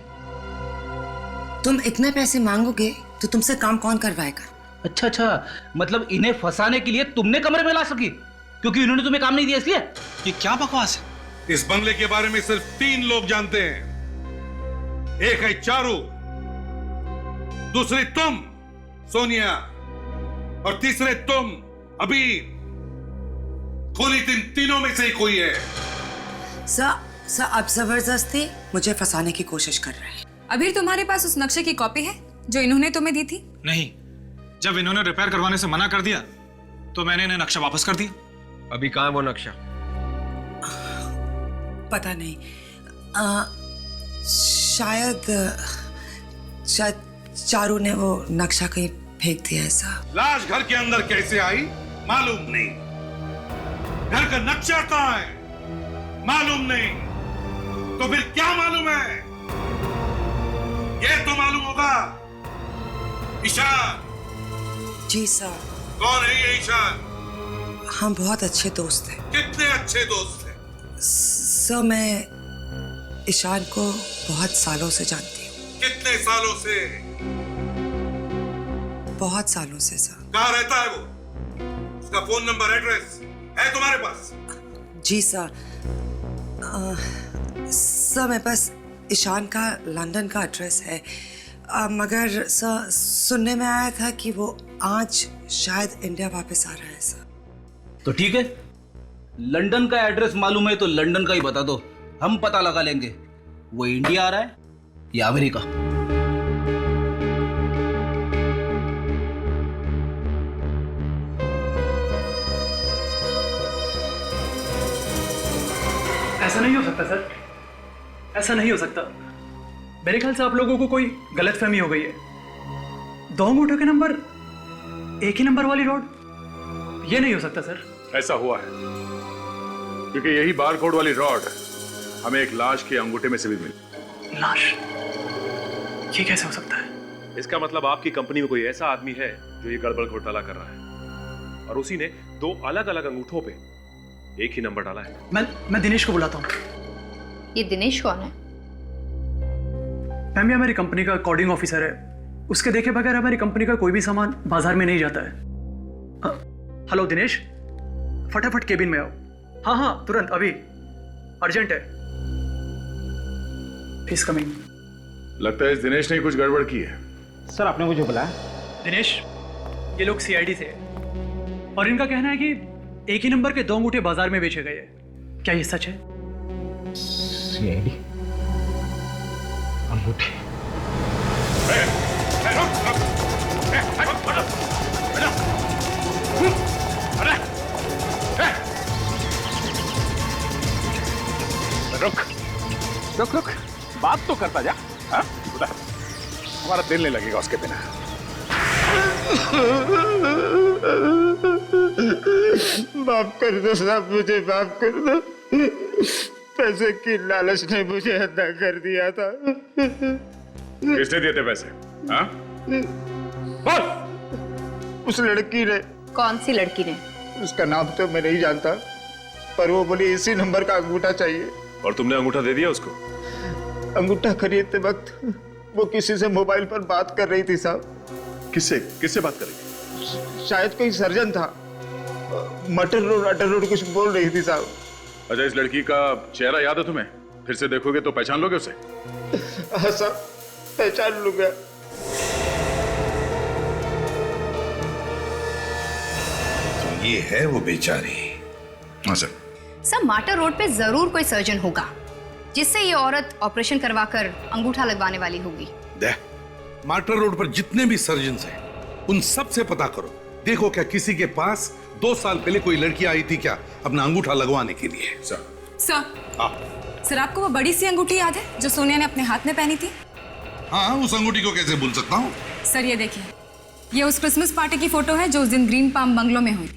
तुम इतने पैसे मांगोगे तो तुमसे काम कौन करवाएगा? अच्छा, मतलब इन्हें फंसाने के लिए तुमने कमरे में ला सकी, क्योंकि इन्होंने तुम्हें काम नहीं दिया इसलिए? ये क्या बकवास है? इस बंगले के बारे में सिर्फ 3 लोग जानते हैं। एक है चारू, दूसरी तुम सोनिया, और तीसरे तुम अभी। खूनी तीनों में से ही कोई है। सर आप जबरदस्ती मुझे फंसाने की कोशिश कर रहे हैं। अभी तुम्हारे पास उस नक्शे की कॉपी है जो इन्होंने तुम्हें दी थी? नहीं, जब इन्होंने रिपेयर करवाने से मना कर दिया तो मैंने इन्हें नक्शा वापस कर दिया। अभी कहाँ है वो नक्शा? पता नहीं, शायद चारू ने वो नक्शा कहीं फेंक दिया ऐसा। लाश घर के अंदर कैसे आई मालूम नहीं, घर का नक्शा कहाँ है मालूम नहीं, तो फिर क्या मालूम है? ये तो मालूम होगा। ईशान। जी सर। कौन है ये ईशान? हम बहुत अच्छे दोस्त हैं। कितने अच्छे दोस्त हैं? सर मैं ईशान को बहुत सालों से जानती हूँ। कितने सालों से? बहुत सालों से सर। कहाँ रहता है वो? उसका फोन नंबर, एड्रेस है तुम्हारे पास? जी सर। सर मेरे पास ईशान का लंदन का एड्रेस है, मगर सर सुनने में आया था कि वो आज शायद इंडिया वापस आ रहा है सर। तो ठीक है, लंदन का एड्रेस मालूम है तो लंदन का ही बता दो, हम पता लगा लेंगे वो इंडिया आ रहा है या अमेरिका। ऐसा नहीं हो सकता सर, ऐसा नहीं हो सकता। मेरे ख्याल से आप लोगों को कोई गलतफहमी हो गई है। 2 अंगूठों के नंबर एक ही नंबर वाली रॉड, ये नहीं हो सकता सर। ऐसा हुआ है क्योंकि यही बारकोड वाली रॉड हमें एक लाश के अंगूठे में से भी मिली। लाश? ये कैसे हो सकता है? इसका मतलब आपकी कंपनी में कोई ऐसा आदमी है जो ये गड़बड़ घोटाला कर रहा है, और उसी ने 2 अलग अलग अंगूठों पे एक ही नंबर डाला है। मैं दिनेश को बुलाता हूँ। ये दिनेश कौन है? मैम ये हमारी कंपनी का कोडिंग ऑफिसर है। उसके देखे बगैर हमारी कंपनी का कोई भी सामान बाजार में नहीं जाता है। हेलो दिनेश, फटाफट केबिन में आओ। हाँ हाँ तुरंत, अभी अर्जेंट है। Please coming. लगता है इस दिनेश ने कुछ गड़बड़ की है। सर आपने मुझे बुलाया? दिनेश, ये लोग सीआईडी से है और इनका कहना है कि एक ही नंबर के 2 अंगूठे बाजार में बेचे गए। क्या ये सच है? सीआईडी अंगूठे? रुक, बात तो करता जा। हाँ? हमारा दिल नहीं लगेगा उसके बिना। माफ कर दो साहब, मुझे माफ कर दो। पैसे की लालच ने मुझे अदा कर दिया था। किसने दिए थे पैसे? हाँ? बोल। उस लड़की ने। कौन सी लड़की ने? उसका नाम तो मैं नहीं जानता, पर वो बोली इसी नंबर का अंगूठा चाहिए। और तुमने अंगूठा दे दिया उसको? अंगूठा खरीदते वक्त वो किसी से मोबाइल पर बात कर रही थी साहब। किससे बात कर रही थी? शायद कोई सर्जन था। मटर रोड कुछ बोल रही थी साहब। अच्छा, इस लड़की का चेहरा याद है तुम्हें? फिर से देखोगे तो पहचान लोगे उसे? हाँ साहब, पहचान लूंगा। तो ये है वो बेचारी। हाँ सर। सर माटर रोड पे जरूर कोई सर्जन होगा जिससे ये औरत ऑपरेशन करवाकर अंगूठा लगवाने वाली होगी। माटर रोड पर जितने भी सर्जन्स हैं उन सब से पता करो, देखो क्या किसी के पास 2 साल पहले कोई लड़की आई थी क्या अपना अंगूठा लगवाने के लिए? सर आपको वो बड़ी सी अंगूठी याद है जो सोनिया ने अपने हाथ में पहनी थी? हाँ, उस अंगूठी को कैसे भूल सकता हूँ। सर ये देखिए, ये उस क्रिसमस पार्टी की फोटो है जो उस दिन ग्रीन पाम बंगलो में हुई।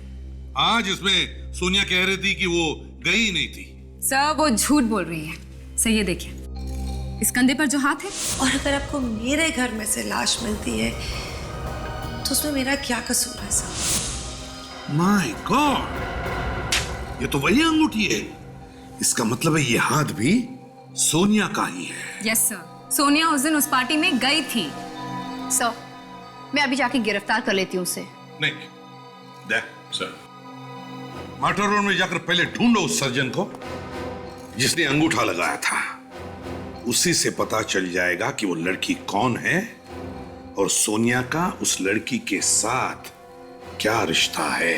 हाँ, जिसमें सोनिया कह रही थी कि वो गई ही नहीं थी। सर वो झूठ बोल रही है। सर ये देखिए, इस कंधे पर जो हाथ है। और अगर आपको मेरे घर में से लाश मिलती है तो उसमें मेरा क्या कसूर है सर? माय गॉड, ये तो वही अंगूठी है। इसका मतलब है ये हाथ भी सोनिया का ही है। यस सर, सोनिया उस दिन उस पार्टी में गई थी। सर मैं अभी जाके गिरफ्तार कर लेती हूँ उसे। नहीं, देख सर, माटर रोड में जाकर पहले ढूंढो उस सर्जन को जिसने अंगूठा लगाया था। उसी से पता चल जाएगा कि वो लड़की कौन है और सोनिया का उस लड़की के साथ क्या रिश्ता है।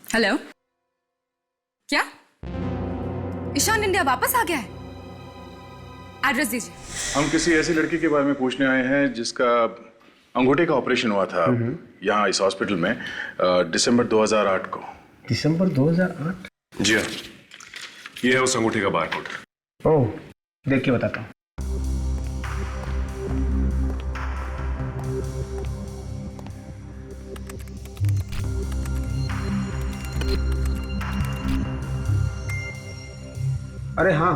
हेलो, क्या ईशान इंडिया वापस आ गया है? एड्रेस दीजिए। हम किसी ऐसी लड़की के बारे में पूछने आए हैं जिसका अंगूठे का ऑपरेशन हुआ था यहाँ इस हॉस्पिटल में दिसंबर 2008 को। दिसंबर 2008? जी हाँ, ये है उस अंगूठे का बारकोड। ओह, देख के बताता हूँ। अरे हाँ,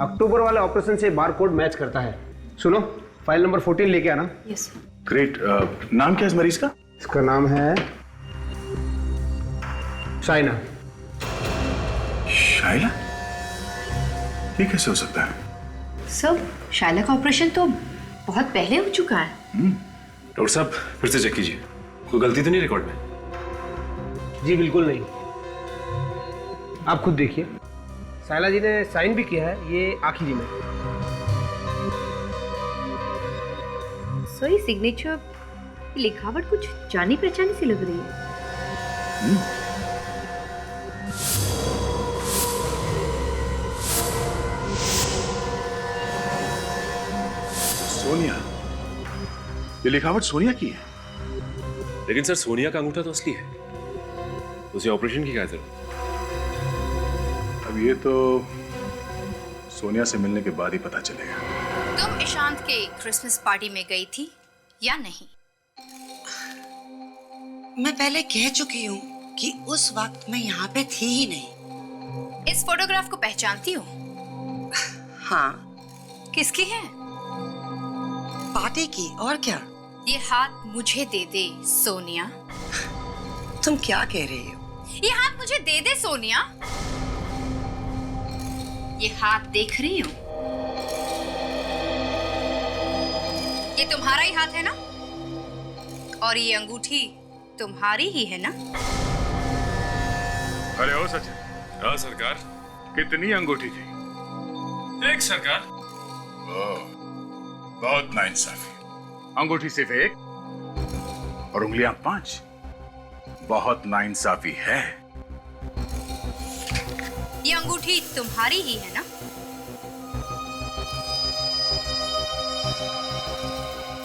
अक्टूबर वाले ऑपरेशन से बारकोड मैच करता है। सुनो, फाइल नंबर 14 लेके आना। यस। ग्रेट। नाम क्या है इस मरीज का? इसका नाम है शाइना। शाइला? ये कैसे हो सकता है? सर, शाइला का ऑपरेशन तो बहुत पहले हो चुका है। डॉक्टर साहब, फिर से चेक कीजिए, कोई गलती तो नहीं रिकॉर्ड में? जी बिल्कुल नहीं, आप खुद देखिए। शाइला जी ने साइन भी किया है, ये आखिरी में। सर, ये सिग्नेचर, लिखावट कुछ जानी पहचानी सी लग रही है। सोनिया, ये लिखावट सोनिया की है। लेकिन सर, सोनिया का अंगूठा तो असली है, उसे ऑपरेशन की क्या जरूरत? अब ये तो सोनिया से मिलने के बाद ही पता चलेगा। तुम ईशांत के क्रिसमस पार्टी में गई थी या नहीं? मैं पहले कह चुकी हूँ कि उस वक्त मैं यहाँ पे थी ही नहीं। इस फोटोग्राफ को पहचानती हो? हाँ। किसकी है? पार्टी की, और क्या? ये हाथ मुझे दे दे सोनिया। तुम क्या कह रही हो? ये हाथ मुझे दे दे सोनिया। ये हाथ देख रही हो? ये तुम्हारा ही हाथ है ना? और ये अंगूठी तुम्हारी ही है ना? अरे ओ सचिन। हाँ सरकार। कितनी अंगूठी थी? एक सरकार। बहुत नाइंसाफी। अंगूठी सिर्फ एक और उंगलियां 5। बहुत नाइंसाफी है। ये अंगूठी तुम्हारी ही है ना?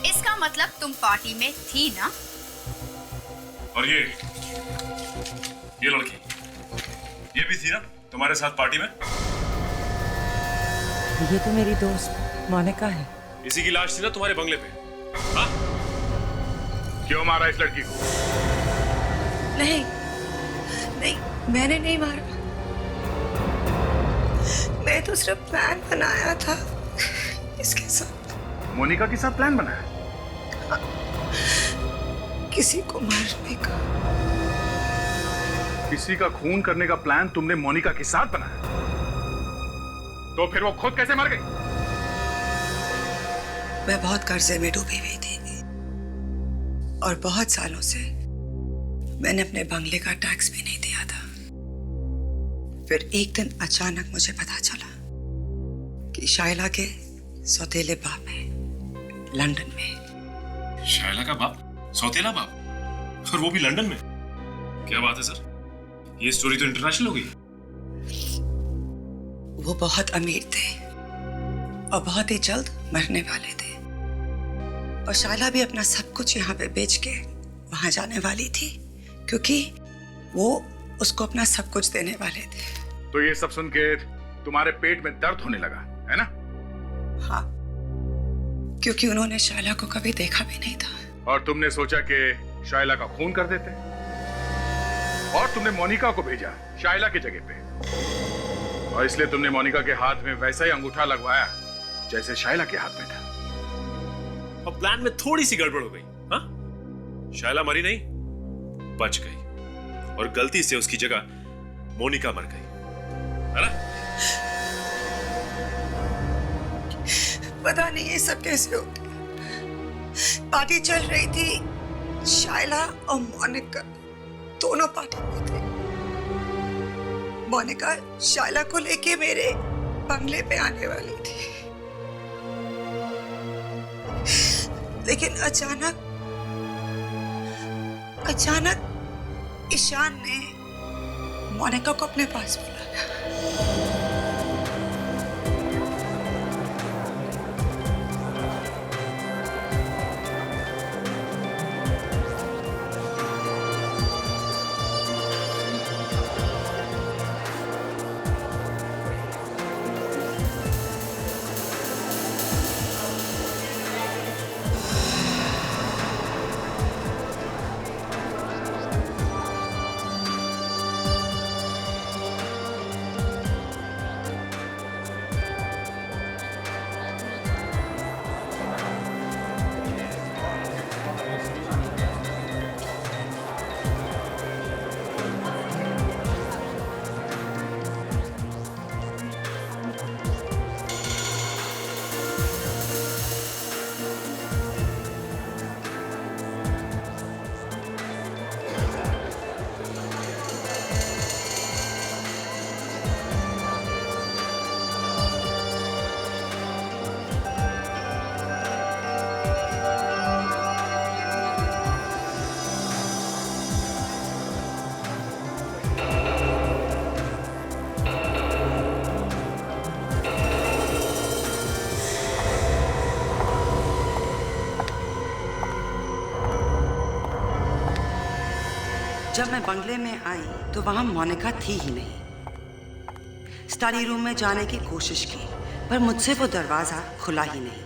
इसका मतलब तुम पार्टी में थी ना? और ये लड़की, ये भी थी ना तुम्हारे साथ पार्टी में? ये तो मेरी दोस्त मोनिका है। इसी की लाश थी ना तुम्हारे बंगले पे? हाँ? क्यों मारा इस लड़की को? नहीं, नहीं, मैंने नहीं मारा। मैं तो सिर्फ प्लान बनाया था इसके साथ। मोनिका के साथ प्लान बनाया? किसी को मारने का। किसी का खून करने का प्लान तुमने मोनिका के साथ बनाया? तो फिर वो खुद कैसे मर गई? मैं बहुत कर्जे में डूबी हुई थी और बहुत सालों से मैंने अपने बंगले का टैक्स भी नहीं दिया था। फिर एक दिन अचानक मुझे पता चला कि शाइला के सौतेले बाप है लंदन में। शाइला का बाप? सौतेला बाप? और वो भी लंदन में? क्या बात है सर, ये स्टोरी तो इंटरनेशनल हो गई। वो बहुत अमीर थे और बहुत ही जल्द मरने वाले थे और शाइला भी अपना सब कुछ यहाँ पे बेच के वहां जाने वाली थी क्योंकि वो उसको अपना सब कुछ देने वाले थे। तो ये सब सुन के तुम्हारे पेट में दर्द होने लगा है ना? हाँ, क्योंकि उन्होंने शाइला को कभी देखा भी नहीं था। और तुमने सोचा कि शाइला का खून कर देते और तुमने मोनिका को भेजा शाइला की जगह पे और इसलिए तुमने मोनिका के हाथ में वैसा ही अंगूठा लगवाया जैसे शाइला के हाथ में था। और प्लान में थोड़ी सी गड़बड़ हो गई। हाँ? शाइला मरी नहीं, बच गई और गलती से उसकी जगह मोनिका मर गई, है ना? पता नहीं ये सब कैसे हो गया। पार्टी चल रही थी, शाइला और मोनिका दोनों पार्टी में थे। मोनिका शाइला को लेके मेरे बंगले पे आने वाली थी, लेकिन अचानक ईशान ने मोनिका को अपने पास बुलाया। जब मैं बंगले में आई तो वहां मोनिका थी ही नहीं। स्टडी रूम में जाने की कोशिश की पर मुझसे वो दरवाजा खुला ही नहीं।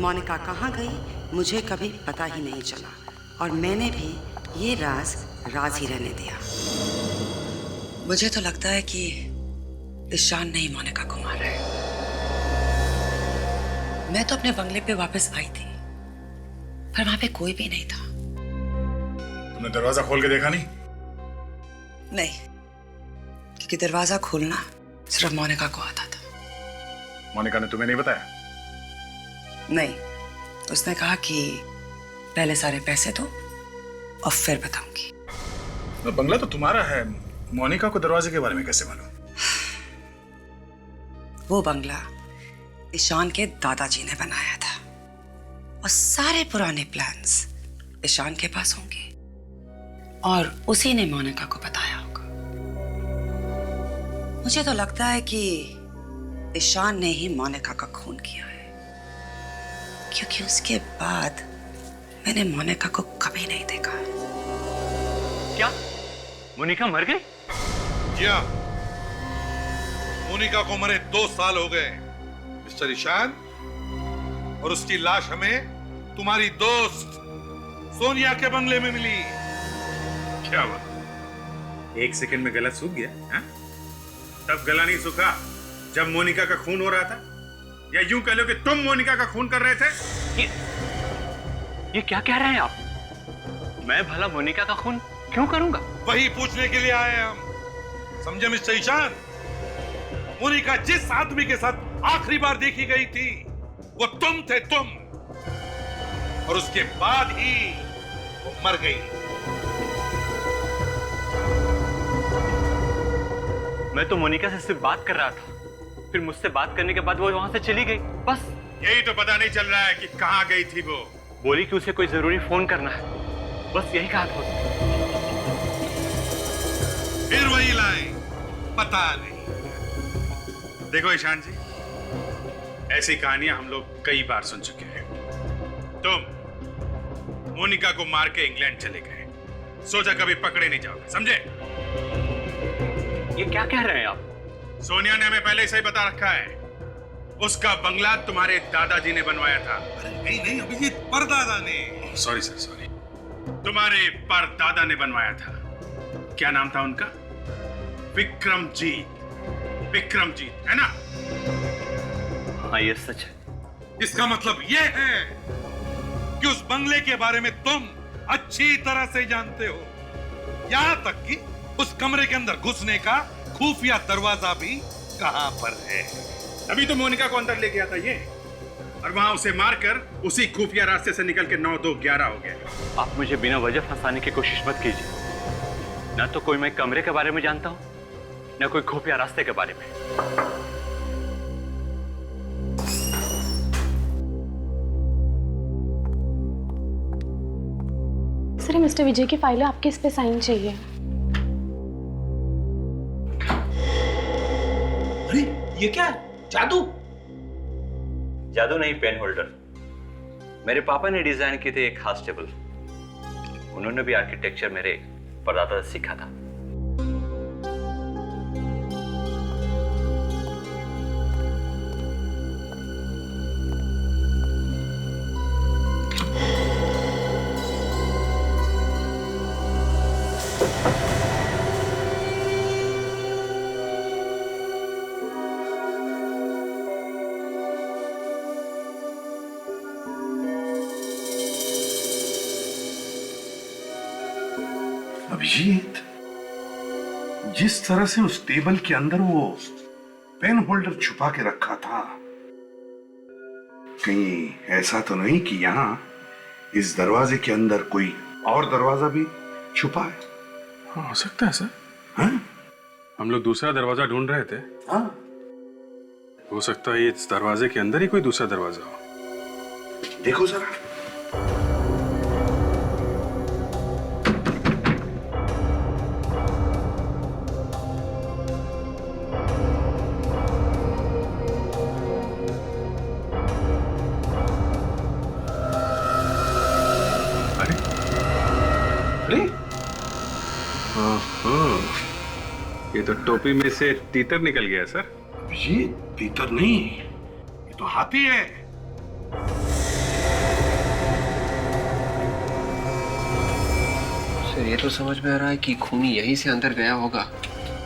मोनिका कहाँ गई मुझे कभी पता ही नहीं चला और मैंने भी ये राज ही रहने दिया। मुझे तो लगता है कि ईशान ने ही मोनिका को मारा है। मैं तो अपने बंगले पे वापस आई थी पर वहां पे कोई भी नहीं था। तुमने दरवाजा खोल के देखा नहीं? नहीं, क्योंकि दरवाजा खोलना सिर्फ मोनिका को आता था। मोनिका ने तुम्हें नहीं बताया? नहीं, उसने कहा कि पहले सारे पैसे दो और फिर बताऊंगी। तो बंगला तो तुम्हारा है, मोनिका को दरवाजे के बारे में कैसे मालूम? वो बंगला ईशान के दादाजी ने बनाया था और सारे पुराने प्लान्स ईशान के पास होंगे और उसी ने मोनिका को बताया होगा। मुझे तो लगता है कि ईशान ने ही मोनिका का खून किया है, क्योंकि उसके बाद मैंने मोनिका को कभी नहीं देखा। क्या मोनिका मर गई? जी हाँ, मोनिका को मरे 2 साल हो गए मिस्टर ईशान, और उसकी लाश हमें तुम्हारी दोस्त सोनिया के बंगले में मिली। क्या हुआ? 1 सेकंड में गला सूख गया? हा? तब गला नहीं सूखा जब मोनिका का खून हो रहा था, या यूं कह लो कि तुम मोनिका का खून कर रहे थे। ये क्या कह रहे हैं आप? मैं भला मोनिका का खून क्यों करूंगा? वही पूछने के लिए आए हैं हम, समझे मिस्टर ईशान? मोनिका जिस आदमी के साथ आखिरी बार देखी गई थी वो तुम थे, तुम, और उसके बाद ही वो मर गई। मैं तो मोनिका से सिर्फ बात कर रहा था, फिर मुझसे बात करने के बाद वो वहां से चली गई, बस। यही तो पता नहीं चल रहा है कि कहां गई थी वो। बोली कि उसे कोई जरूरी फोन करना है, बस यही कहा था उसने। फिर वही लाइन, पता नहीं। देखो ईशान जी, ऐसी कहानियां हम लोग कई बार सुन चुके हैं। तुम मोनिका को मार के इंग्लैंड चले गए, सोचा कभी पकड़े नहीं जाओगे, समझे? ये क्या कह रहे हैं आप? सोनिया ने हमें पहले ही सही बता रखा है, उसका बंगला तुम्हारे दादाजी ने बनवाया था। नहीं नहीं अभिजीत, परदादा ने। Sorry sir, sorry. तुम्हारे परदादा ने बनवाया था। क्या नाम था उनका? विक्रमजीत। विक्रमजीत, है ना? हाँ, ये सच है। इसका मतलब ये है कि उस बंगले के बारे में तुम अच्छी तरह से जानते हो, यहां तक कि उस कमरे के अंदर घुसने का खुफिया दरवाजा भी कहां पर है। अभी तो मोनिका को अंदर ले गया था ये, और वहां उसे मारकर उसी खुफिया रास्ते से निकल के 9, 2, 11 हो गया। आप मुझे बिना वजह फंसाने की कोशिश मत कीजिए। ना तो कोई मैं कमरे के बारे में जानता हूं, ना कोई खुफिया रास्ते के बारे में। रहे मिस्टर विजय की फाइल है, आपके इस पे साइन चाहिए। अरे ये क्या है? जादू? जादू नहीं, पेन होल्डर। मेरे पापा ने डिजाइन की थी एक खास टेबल। उन्होंने भी आर्किटेक्चर मेरे परदादा से सीखा था। अभिजीत, जिस तरह से उस टेबल के अंदर वो पेन होल्डर छुपा के रखा था, कहीं ऐसा तो नहीं कि यहाँ इस दरवाजे के अंदर कोई और दरवाजा भी छुपा है? हाँ, हो सकता है सर। हाँ? हम लोग दूसरा दरवाजा ढूंढ रहे थे। हाँ? हो सकता है इस दरवाजे के अंदर ही कोई दूसरा दरवाजा हो। देखो जरा। ये तो टोपी में से तीतर निकल गया सर। ये तीतर नहीं, ये तो हाथी है। सर ये तो समझ में आ रहा है कि खूनी यहीं से अंदर गया होगा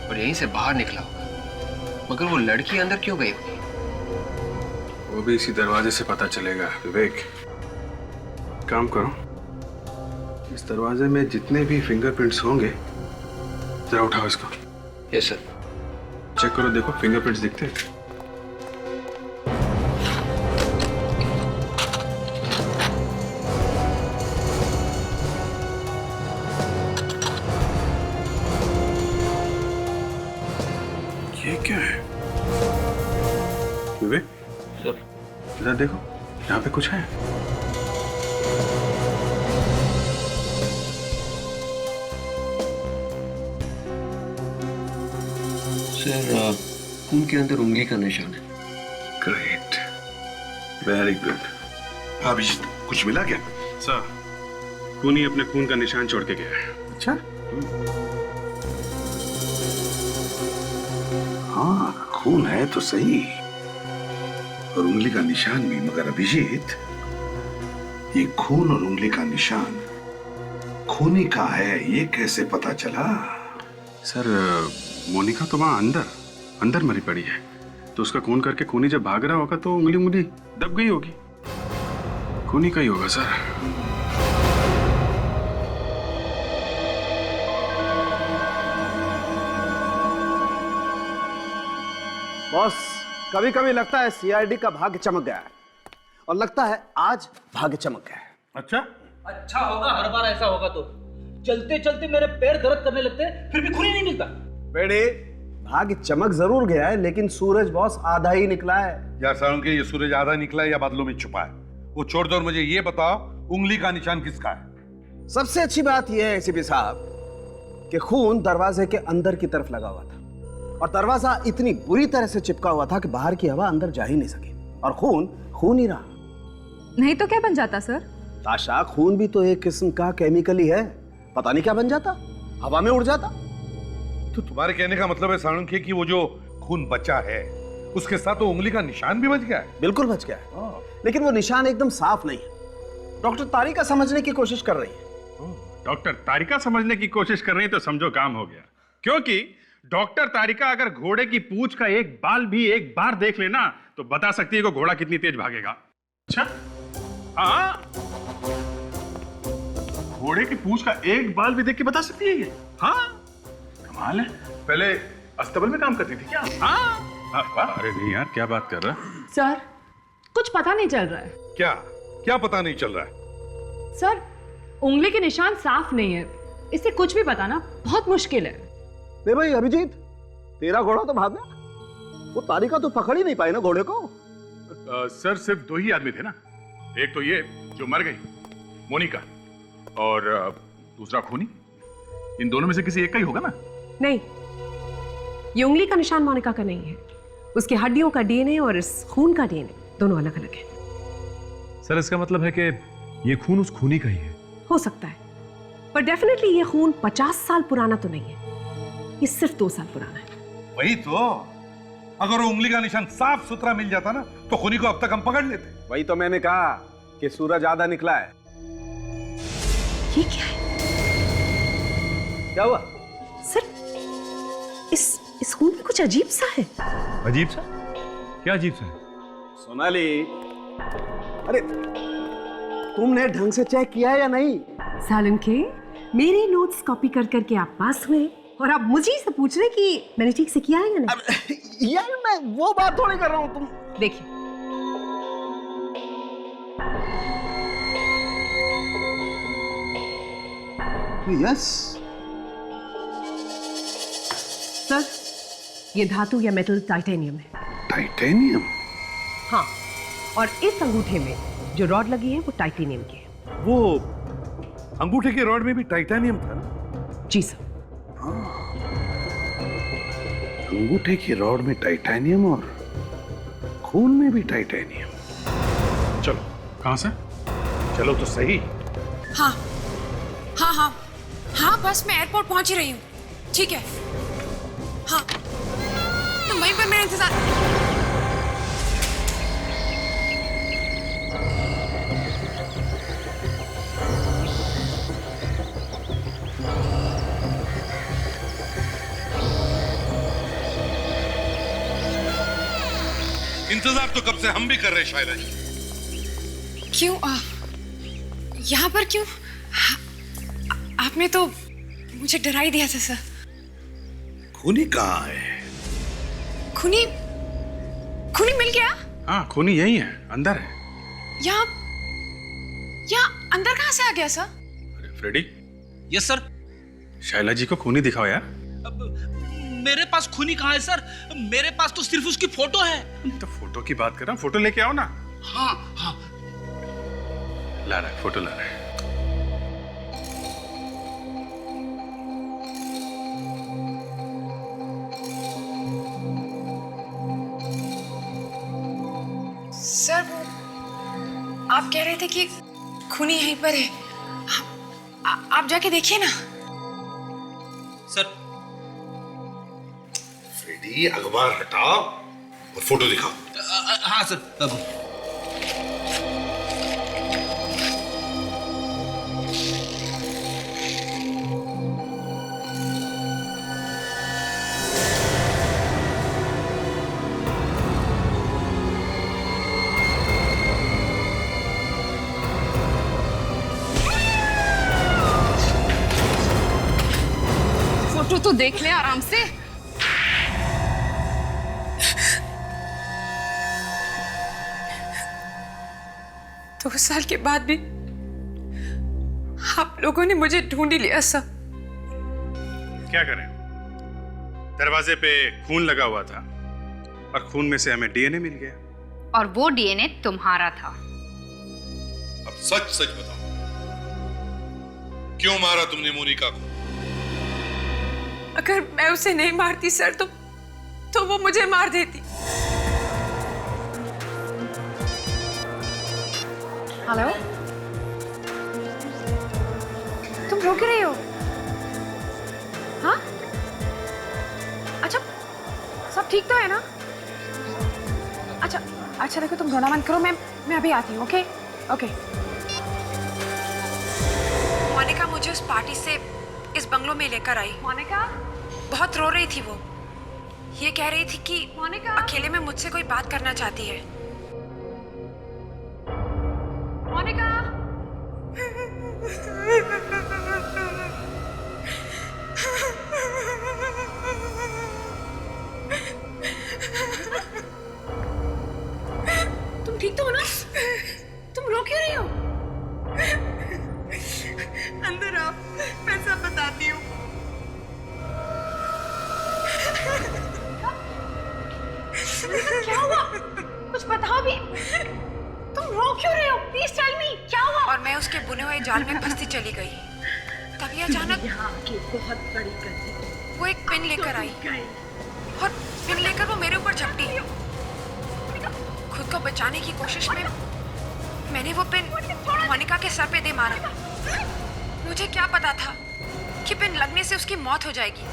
और यहीं से बाहर निकला होगा, मगर वो लड़की अंदर क्यों गई होगी? वो भी इसी दरवाजे से पता चलेगा। विवेक, काम करो, इस दरवाजे में जितने भी फिंगरप्रिंट्स होंगे जरा उठाओ इसको। Yes sir. चेक करो, देखो फिंगरप्रिंट्स दिखते हैं। ये क्या है विवेक? सर इधर देखो, यहाँ पे कुछ है। सर खून के अंदर उंगली का निशान है। Great, very good. अभिजीत, कुछ मिला क्या? सर, खूनी अपने खून का निशान छोड़ के गया है। अच्छा? हाँ, खून है तो सही, और उंगली का निशान भी, मगर अभिजीत, ये खून और उंगली का निशान खूनी का है, ये कैसे पता चला? सर, मोनिका तो वहां अंदर मरी पड़ी है, तो उसका खून करके खूनी जब भाग रहा होगा तो उंगली दब गई होगी। खूनी का ही होगा सर। बॉस, कभी कभी लगता है सीआईडी का भाग्य चमक गया है, और लगता है आज भाग्य चमक गया है। अच्छा? अच्छा होगा, हर बार ऐसा होगा तो। चलते चलते मेरे पैर दर्द करने लगते हैं, फिर भी खून ही नहीं मिलता। बेटे, भाग्य चमक जरूर गया है, लेकिन सूरज बॉस आधा ही निकला है। यार सालुंके, ये सूरज आधा निकला है या बादलों में छुपा है? वो छोड़ दो और मुझे ये बताओ, उंगली का निशान किसका है? सबसे अच्छी बात यह है एसीपी साहब कि खून दरवाजे के अंदर की तरफ लगा हुआ था, और दरवाजा इतनी बुरी तरह से चिपका हुआ था कि बाहर की हवा अंदर जा ही नहीं सकी, और खून ही रहा। नहीं तो क्या बन जाता सर? ताशा, खून भी तो एक किस्म का केमिकल ही है, पता नहीं क्या बन जाता, हवा में उड़ जाता। तो तुम्हारे कहने का मतलब है सालुंके कि वो जो खून बचा है उसके साथ तो उंगली का निशान भी बच गया है? बिल्कुल बच गया है, लेकिन वो निशान एकदम साफ नहीं है। डॉक्टर तारिका समझने की कोशिश कर रही है। डॉक्टर तारिका समझने की कोशिश कर रही है तो समझो काम हो गया, क्योंकि डॉक्टर तारिका अगर घोड़े की पूंछ का एक बाल भी एक बार देख लेना तो बता सकती है कि घोड़ा कितनी तेज भागेगा। अच्छा? हाँ, घोड़े की पूंछ का एक बाल भी देख के बता सकती है ये? हाँ, कमाल है। पहले अस्तबल में काम करती थी क्या? हाँ। अरे नहीं यार, क्या बात कर रहा है? सर, कुछ पता नहीं चल रहा है। क्या पता नहीं चल रहा है? सर, उंगली के निशान साफ नहीं है, इससे कुछ भी बताना बहुत मुश्किल है। नहीं भाई अभिजीत, तेरा घोड़ा तो भाग गया, वो तारिका तो पकड़ ही नहीं पाई ना घोड़े को। सर, सिर्फ 2 ही आदमी थे ना, एक तो ये जो मर गई मोनिका, और दूसरा खूनी? इन दोनों में से किसी एक का ही होगा ना? नहीं, ये उंगली का निशान मोनिका का नहीं है। उसकी हड्डियों का डीएनए और इस खून का डीएनए दोनों अलग अलग है। सर इसका मतलब है कि ये खून उस खूनी का ही है? हो सकता है, पर डेफिनेटली ये खून 50 साल पुराना तो नहीं है, ये सिर्फ 2 साल पुराना है। वही तो, अगर वो उंगली का निशान साफ सुथरा मिल जाता ना तो खूनी को अब तक हम पकड़ लेते। वही तो मैंने कहा कि सूरज आधा निकला है। ये क्या है? क्या हुआ? सर, इस खून में कुछ अजीब सा है। अजीब सा? क्या अजीब सा है? सोनाली, अरे तुमने ढंग से चेक किया है या नहीं? सालन के मेरे नोट्स कॉपी कर करके आप पास हुए और आप मुझे से पूछ रहे कि मैंने ठीक से किया है या नहीं? यार मैं वो बात थोड़ी कर रहा हूं। तुम देखिए, यस सर, ये धातु या मेटल टाइटेनियम है। टाइटेनियम? हाँ, और इस अंगूठे में जो रॉड लगी है वो टाइटेनियम की है। वो अंगूठे के रॉड में भी टाइटेनियम था ना? जी सर। अंगूठे की रॉड में टाइटेनियम और खून में भी टाइटेनियम। चलो, कहां से? चलो तो सही। हाँ हाँ हाँ हाँ, बस मैं एयरपोर्ट पहुंच ही रही हूँ। ठीक है, हाँ, तुम वहीं पर मेरा इंतजार। इंतजार तो कब से हम भी कर रहे हैं शायला जी। क्यों यहाँ पर क्यों? आपने तो मुझे डरा ही दिया था सर। खूनी कहाँ है? खूनी मिल गया? हाँ, खूनी यही है, अंदर है। यहाँ अंदर कहाँ से आ गया सर? अरे Freddie. Yes sir. Shayla ji को खूनी दिखाओ यार। मेरे पास खूनी कहाँ है सर? मेरे पास तो सिर्फ उसकी फोटो है। तो फोटो की बात कर रहा हूँ, फोटो लेके आओ ना। हाँ हाँ, ला रहा है, फोटो ला रहा है। सर, आप कह रहे थे कि खूनी यहीं पर है। आप जाके देखिए ना। सर, फ्रेडी, अखबार हटाओ और फोटो दिखाओ। हाँ सर। फोटो तो देख ले आराम से। 2 साल के बाद भी आप लोगों ने मुझे ढूंढ ही लिया सब। क्या करें, दरवाजे पे खून लगा हुआ था और खून में से हमें डीएनए मिल गया। और वो डीएनए तुम्हारा था। अब सच सच बताओ, क्यों मारा तुमने मोनिका को? अगर मैं उसे नहीं मारती सर तो वो मुझे मार देती। हेलो, तुम रो क्यों रही हो? हाँ, अच्छा, सब ठीक तो है ना? अच्छा देखो, तुम रोना मत करो, मैं अभी आती हूँ। Okay okay. मोनिका मुझे उस पार्टी से इस बंगलो में लेकर आई। मोनिका बहुत रो रही थी। वो ये कह रही थी कि मोनिका अकेले में मुझसे कोई बात करना चाहती है। मोनिका तुम ठीक तो हो ना? तुम रो क्यों रही हो? अंदर आओ, मैं सब बताती हूँ। क्या हुआ? कुछ बताओ भी। तुम रो क्यों रहे हो? प्लीज टेल मी, क्या हुआ? और मैं उसके बुने हुए जाल में फंसती चली गई। तभी ये अचानक यहाँ की बहुत बड़ी गलती। वो एक पिन लेकर आई और पिन लेकर वो मेरे ऊपर झपटी। खुद को बचाने की कोशिश में मैंने वो पिन मोनिका के सर पे दे मारा। मुझे क्या पता था कि पिन लगने से उसकी मौत हो जाएगी।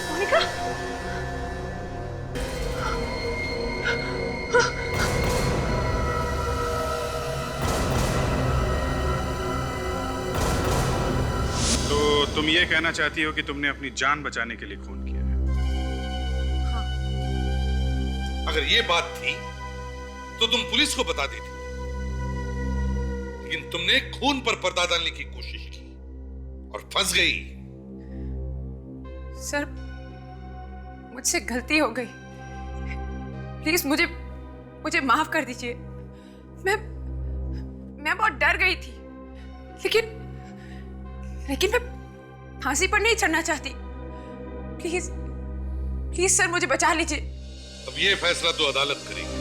मोनिका, तो तुम ये कहना चाहती हो कि तुमने अपनी जान बचाने के लिए खून किया है? अगर ये बात थी तो तुम पुलिस को बता देती, लेकिन तुमने खून पर पर्दा डालने की कोशिश की और फंस गई। सर, मुझसे गलती हो गई। प्लीज मुझे माफ कर दीजिए। मैं बहुत डर गई थी, लेकिन मैं फांसी पर नहीं चढ़ना चाहती। प्लीज सर, मुझे बचा लीजिए। अब ये फैसला तो अदालत करेगी।